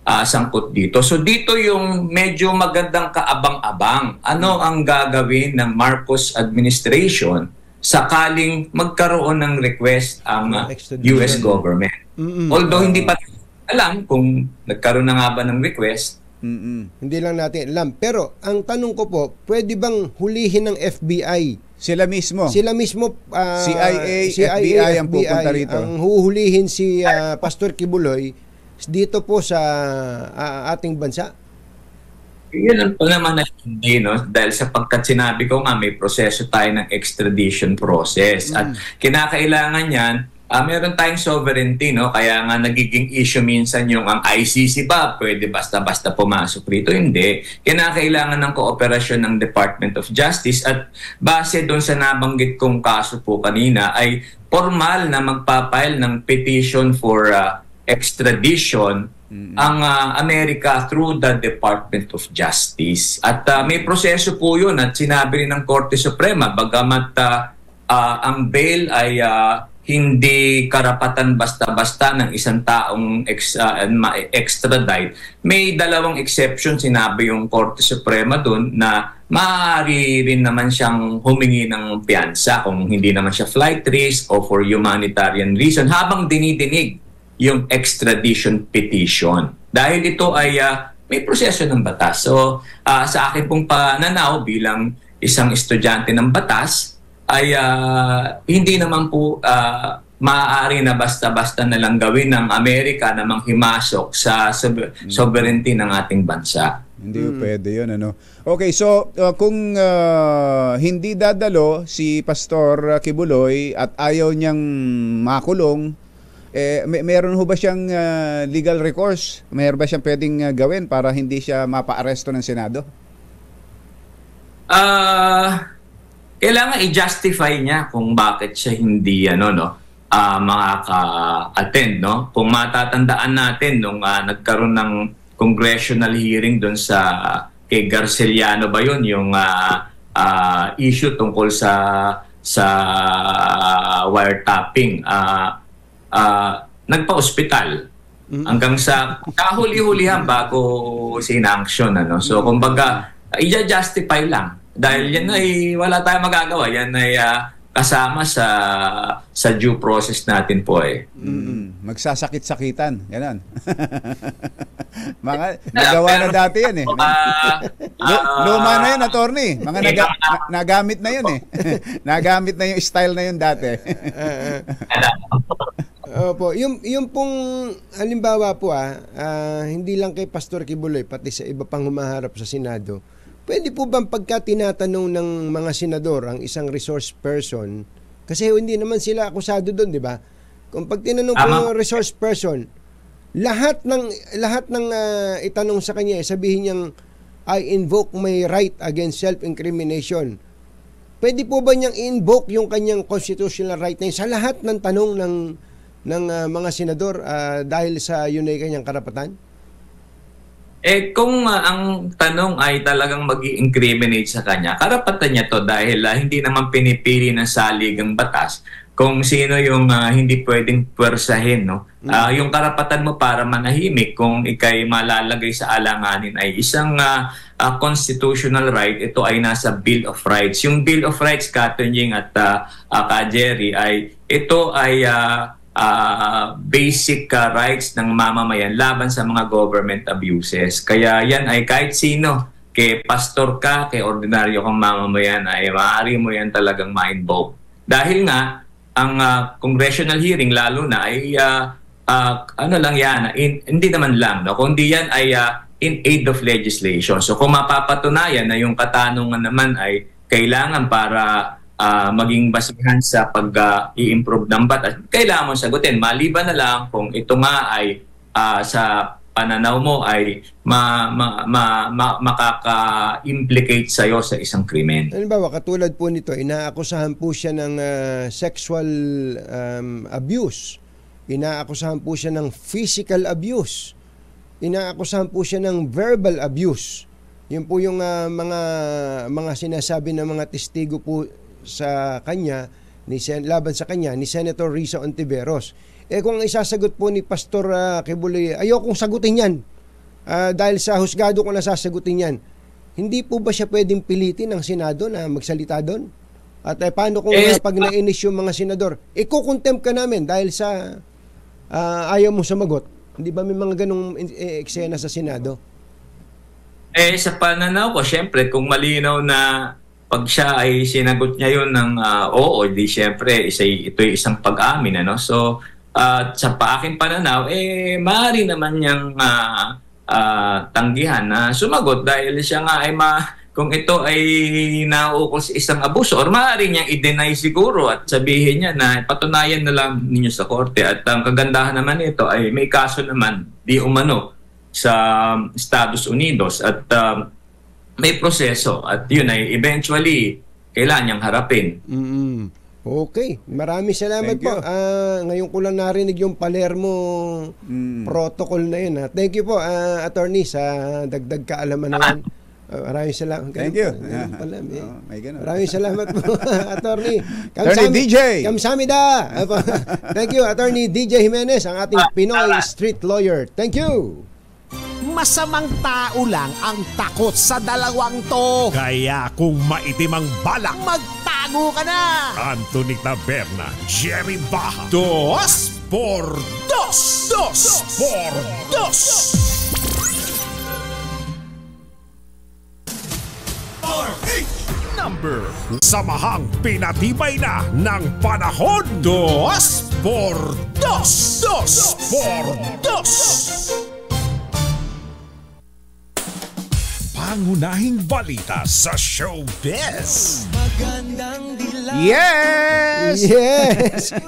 sangkot dito. So dito yung medyo magandang kaabang-abang. Ano ang gagawin ng Marcos administration sakaling magkaroon ng request ang US government? Although hindi pa alam kung nagkaroon na nga ba ng request. Hindi lang natin alam. Pero ang tanong ko po, pwede bang hulihin ng FBI? Sila mismo. Sila mismo, CIA, FBI ang pupunta rito. Ang huhulihin si Pastor Kibuloy dito po sa ating bansa? Yan po naman na hindi, no? Dahil sapagkat sinabi ko nga, may proseso tayo ng extradition process. At kinakailangan yan, meron tayong sovereignty, no? Kaya nga nagiging issue minsan yung ang ICC ba, pwede basta-basta pumasok rito? Hindi. Kinakailangan ng kooperasyon ng Department of Justice, at base doon sa nabanggit kong kaso po kanina ay formal na magpapile ng petition for extradition ang Amerika through the Department of Justice. At may proseso po yun, at sinabi rin ng Korte Suprema, bagamat ang bail ay hindi karapatan basta-basta ng isang taong extradite, may dalawang exception, sinabi yung Korte Suprema doon, na maaari rin naman siyang humingi ng piyansa kung hindi naman siya flight risk o for humanitarian reason habang dinidinig yung extradition petition. Dahil ito ay may proseso ng batas. So sa akin pong pananaw bilang isang estudyante ng batas, ay hindi naman po maaari na basta-basta na lang gawin ng Amerika na manghimasok sa sovereignty ng ating bansa. Hindi pwede yun, ano? Okay, so kung hindi dadalo si Pastor Kibuloy at ayaw niyang makulong, meron ho ba siyang legal recourse? Meron ba siyang pwedeng gawin para hindi siya mapa-aresto ng Senado? Kailangan i-justify niya kung bakit siya hindi makaka-attend, no? Kung matatandaan natin nung nagkaroon ng congressional hearing doon sa kay Garceliano ba yun, yung issue tungkol sa wiretapping, nagpa-ospital hanggang sa kahuli-hulihan bago sinanction, ano? So kumbaga i-justify lang. Dahil yan ay wala tayong magagawa. Yan ay kasama sa due process natin po eh. Magsasakit-sakitan. Ganon. Mga nagawa na dati yan eh. Luma na yun, attorney. Mga nagamit na yun eh. Nagamit na yung style na yun dati. Opo, yung pong halimbawa po hindi lang kay Pastor Kibuloy, pati sa iba pang humaharap sa Senado, pwede po bang pagka tinatanong ng mga senador ang isang resource person, kasi hindi naman sila akusado doon, di ba? Kung pag tinanong po yung resource person, lahat ng itanong sa kanya, sabihin niyang, I invoke my right against self-incrimination. Pwede po ba niyang invoke yung kanyang constitutional right na yun sa lahat ng tanong ng mga senador dahil sa yun ay kanyang karapatan? Kung ang tanong ay talagang mag-i-incriminate sa kanya, karapatan niya to dahil hindi naman pinipili ng saligang batas kung sino yung hindi pwedeng puwersahin, no? Yung karapatan mo para manahimik kung ikay malalagay sa alanganin ay isang constitutional right. Ito ay nasa Bill of Rights. Yung Bill of Rights, Katunying at Jerry, ay ito ay basic rights ng mamamayan laban sa mga government abuses. Kaya yan ay kahit sino, kay pastor ka, kay ordinaryo kang mamamayan, ay maaari mo yan talagang ma-invoke. Dahil nga, ang congressional hearing lalo na ay ano lang yan, hindi naman lang, no? Kundi yan ay in aid of legislation. So kung mapapatunayan na yung katanungan naman ay kailangan para maging basihan sa pag-i-improve ng batas, kailangan mo sagutin. Maliban na lang kung ito nga ay sa pananaw mo ay makaka-implicate sa'yo sa isang krimen. Halimbawa, katulad po nito, inaakusahan po siya ng sexual abuse. Inaakusahan po siya ng physical abuse. Inaakusahan po siya ng verbal abuse. Yun po yung mga sinasabi ng mga testigo po sa kanya, laban sa kanya, ni Senator Risa Ontiveros. Kung isasagot po ni Pastor Kibuloy, ayokong sagutin yan. Dahil sa husgado ko nasasagutin yan. Hindi po ba siya pwedeng pilitin ng Senado na magsalita doon? At paano kung pag nainis yung mga senador, ikukontempt ka namin dahil sa ayaw mo sumagot? Hindi ba may mga ganong eksena sa Senado? Sa pananaw ko, syempre, kung malinaw na pag siya ay sinagot niya yun ng oo, di syempre, ito ay isang pag-amin. Ano? So, sa aking pananaw, maaari naman niyang tanggihan na sumagot dahil siya nga ay kung ito ay nauukol sa isang abuso, or maaari niyang i-deny siguro at sabihin niya na patunayan na lang ninyo sa korte. At ang kagandahan naman ito ay may kaso naman di umano sa Estados Unidos at may proseso at yun ay eventually kailangan niyang harapin. Okay, maraming salamat po. Ngayon ko lang narinig yung Palermo protocol na yun. Thank you po, attorney, sa dagdag kaalaman naman. Maraming salamat. Thank you. Maraming salamat po, attorney. Attorney DJ. Kamsamida. Thank you, attorney DJ Jimenez, ang ating Pinoy street lawyer. Thank you. Masamang tao lang ang takot sa dalawang to. Kaya kung maitim ang balak, magtago ka na. Anthony Taberna, Jerry Baha. 2 por 2. 2 por 2. Number. Samahang pinatibay na ng panahon. 2 por 2. 2 por 2. Pangunahing balita sa showbiz. Yes!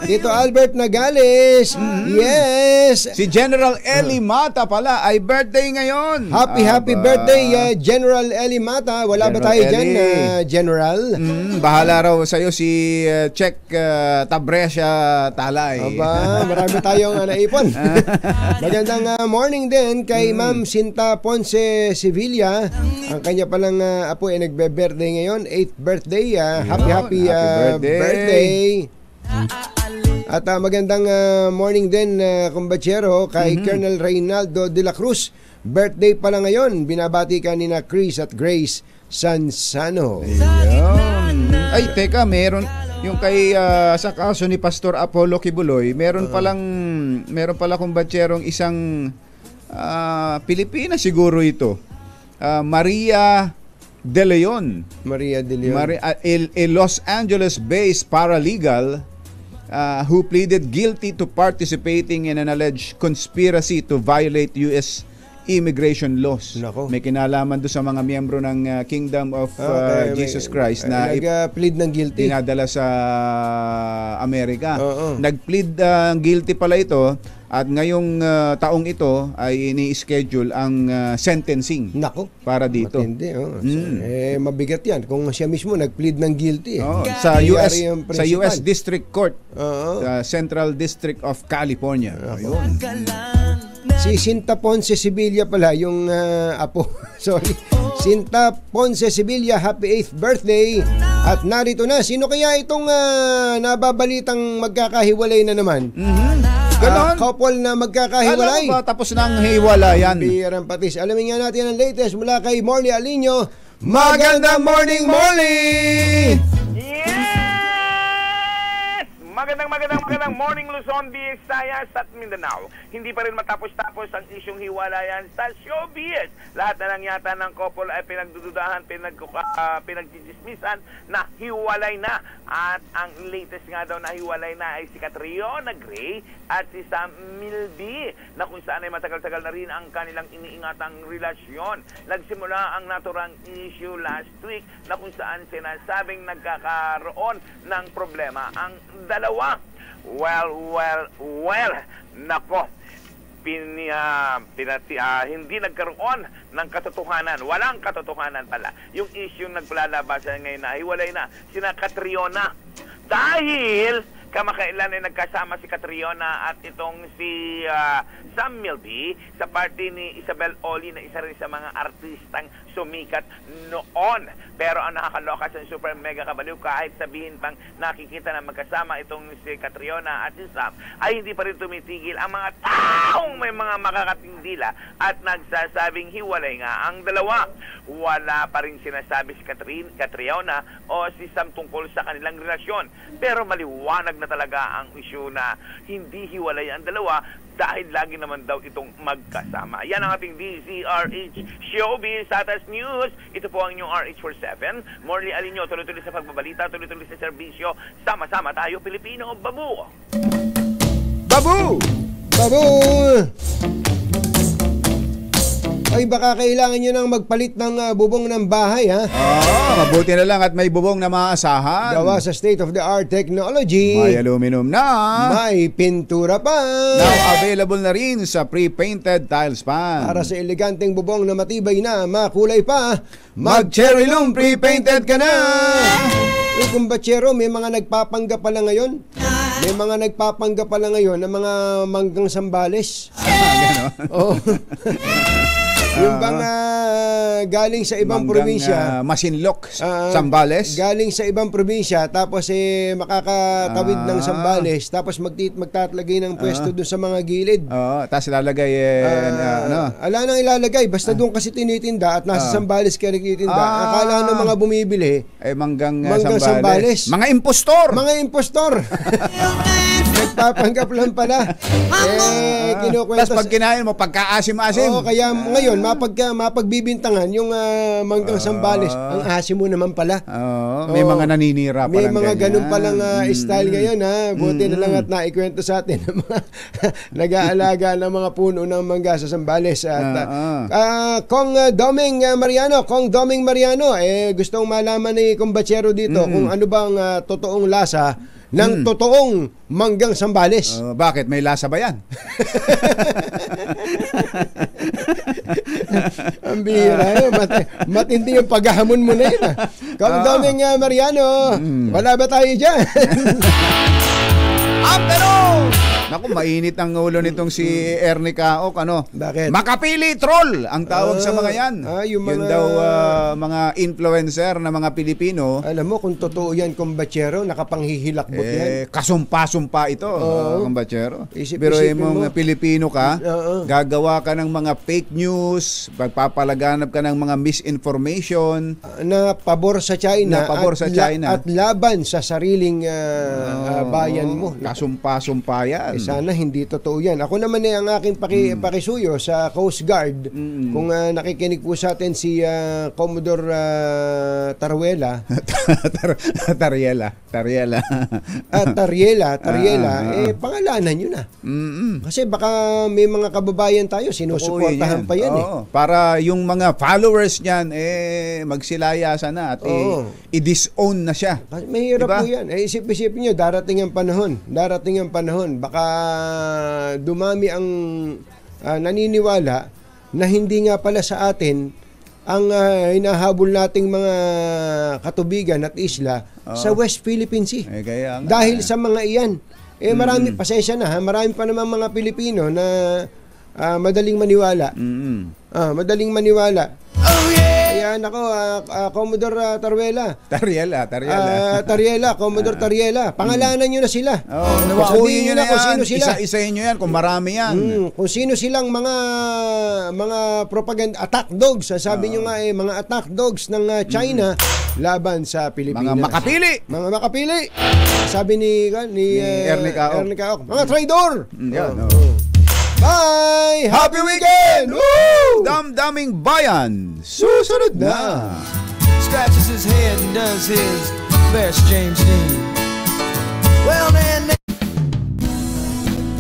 Dito Albert Nagales. Yes! Si General Eli Mata pala ay birthday ngayon. Happy birthday, General Eli Mata. Wala ba tayo dyan, General? Bahala raw sa'yo si Check Tabresya Talay. Marami tayong naipon. Magandang morning din kay Ma'am Sinta Ponce Sevilla. Ang kanya palang apo ay nagbe-birthday ngayon, 8th birthday. Happy birthday. At magandang morning din, kumbachero, kay Colonel Reynaldo de la Cruz. Birthday pala ngayon. Binabati ka ni na Chris at Grace Sansano. Ay, teka, meron yung kay sa kaso ni Pastor Apollo Kibuloy, meron pala kumbatserong isang Pilipina siguro ito. Maria De Leon. A Los Angeles-based paralegal who pleaded guilty to participating in an alleged conspiracy to violate U.S. immigration laws. May kinalaman doon sa mga miyembro ng Kingdom of Jesus Christ na nag-plead ng guilty. Dinadala sa Amerika. Nag-plead guilty pala ito. At ngayong taong ito ay ini-schedule ang sentencing para dito. Matindi. Mabigat yan kung siya mismo nag-plead ng guilty. Sa US District Court, Central District of California. Si Sinta Ponce Sevilla pala yung apo. Sorry. Sinta Ponce Sevilla, happy 8th birthday. At narito na, sino kaya itong nababalitang magkakahiwalay na naman? Couple na magkakahiwalay. Alam ba, tapos nang hiwalayan. Birang patis. Alamin nga natin ang latest mula kay Morley Alinio. Magandang morning, Morley! Yes! magandang morning Luzon, Visayas at Mindanao. Hindi pa rin matapos-tapos ang isyong hiwalayan sa showbiz. Lahat na lang yata ng couple ay pinagdududahan, pinagdidismisan na hiwalay na. At ang latest nga daw na hiwalay na ay si Catriona Gray at si Sam Milby, na kung saan ay matagal-tagal na rin ang kanilang iniingatang relasyon. Nagsimula ang naturang issue last week na kung saan sinasabing nagkakaroon ng problema ang dalawa. Well, nako, hindi nagkaroon ng katotohanan. Walang katotohanan pala. Yung issue nagpalalabasan ngayon na hiwalay na sina Catriona. Dahil kamakailan ay nagkasama si Catriona at itong si Sam Milby sa party ni Isabel Oli na isa rin sa mga artistang sumikat noon. Pero ang nakakaloka sa super mega kabaliw, kahit sabihin pang nakikita na magkasama itong si Catriona at si Sam, ay hindi pa rin tumitigil ang mga taong may mga makakatingdila at nagsasabing hiwalay nga ang dalawa. Wala pa rin sinasabi si Catriona o si Sam tungkol sa kanilang relasyon. Pero maliwanag na talaga ang issue na hindi hiwalay ang dalawa dahil lagi naman daw itong magkasama. Yan ang ating DZRH Showbiz Status News. Ito po ang inyong RH47. Morley Alinyo, tuloy-tuloy sa pagbabalita, tuloy-tuloy sa serbisyo. Sama-sama tayo, Pilipino. Babu! Babu! Babu! Ay baka kailangan nyo nang magpalit ng bubong ng bahay, ha? Mabuti na lang at may bubong na maasahan. Gawa sa state-of-the-art technology. May aluminum na. May pintura pa. Now available na rin sa pre-painted tiles pan. Para sa eleganteng bubong na matibay na, makulay pa, mag-cherry loom pre-painted ka na. Kumbachero, may mga nagpapanggap pala ngayon. May mga nagpapanggap pala ngayon ng mga manggang Sambales. Oh. Yung bang galing sa ibang probinsya, Masinloc, Sambales. Galing sa ibang probinsya tapos makakatawid ng Sambales tapos magtatlagay ng pwesto doon sa mga gilid. Tapos ilalagay ala nang ilalagay basta doon kasi tinitinda at nasa Sambales kaya nagtitinda. Akala ng mga bumibili manggang Sambales. Mga impostor. Nagpapanggap lang pala. Kinukwenta. Tapos pag kinain mo, pagkaasim-asim. Kaya ngayon, mapagbibintangan yung manggang Sambales. Ang asim mo naman pala. May mga naninira pa. May mga ganun palang style ngayon, ha. Buti na lang at naikwento sa atin ng mga nag-aalaga ng mga puno ng mangga sa Sambales. At Kong Doming Mariano, gustong malaman ni Kumbachero dito kung ano bang totoong lasa ng totoong manggang Sambales. Bakit? May lasa ba yan? Ang bihira. Matindi yung paghahamon mo na yun. Kung Doming Mariano, wala ba tayo dyan? Pero naku, mainit ang ulo nitong si Ernie Caoc. Bakit? Makapili troll ang tawag sa mga yan. Yun daw mga influencer na mga Pilipino. Alam mo kung totoo yan, Kumbachero, nakapanghihilakbot yan. Kasumpa-sumpa ito, Kumbachero. Pero yung mga Pilipino ka, gagawa ka ng mga fake news, pagpapalaganap ka ng mga misinformation na pabor sa China, at laban sa sariling bayan mo. Kasumpa-sumpa yan. Sana hindi totoo yan. Ako naman ang aking pakisuyo sa Coast Guard. Kung nakikinig po sa atin si Commodore Taruela. Tariela. Pangalanan nyo na. Kasi baka may mga kababayan tayo, sinusuportahan pa yan. Para yung mga followers niyan, magsilayasan na at i-disown na siya. Mahirap po yan. Isip-isipin nyo, darating ang panahon. Baka dumami ang naniniwala na hindi nga pala sa atin ang hinahabol nating mga katubigan at isla sa West Philippine Sea. Dahil sa mga iyan. Marami, pasensya na ha, marami pa naman mga Pilipino na madaling maniwala. Kaya nako, Commodore Taruela. Tariela. Tariela, Commodore Tariela. Pangalanan nyo na sila. Sabihin nyo na kung sino yan. sila. Isa-isahin nyo yan kung marami yan. Kung sino silang mga propaganda attack dogs. Sabi nyo nga mga attack dogs ng China laban sa Pilipinas. Mga makapili. Sabi ni Ernie Caoc. Mga traidor. Bye! Happy weekend! Woo! Damdaming bayan. Susunod na. Scratches his head and does his best James Dean. Well, man.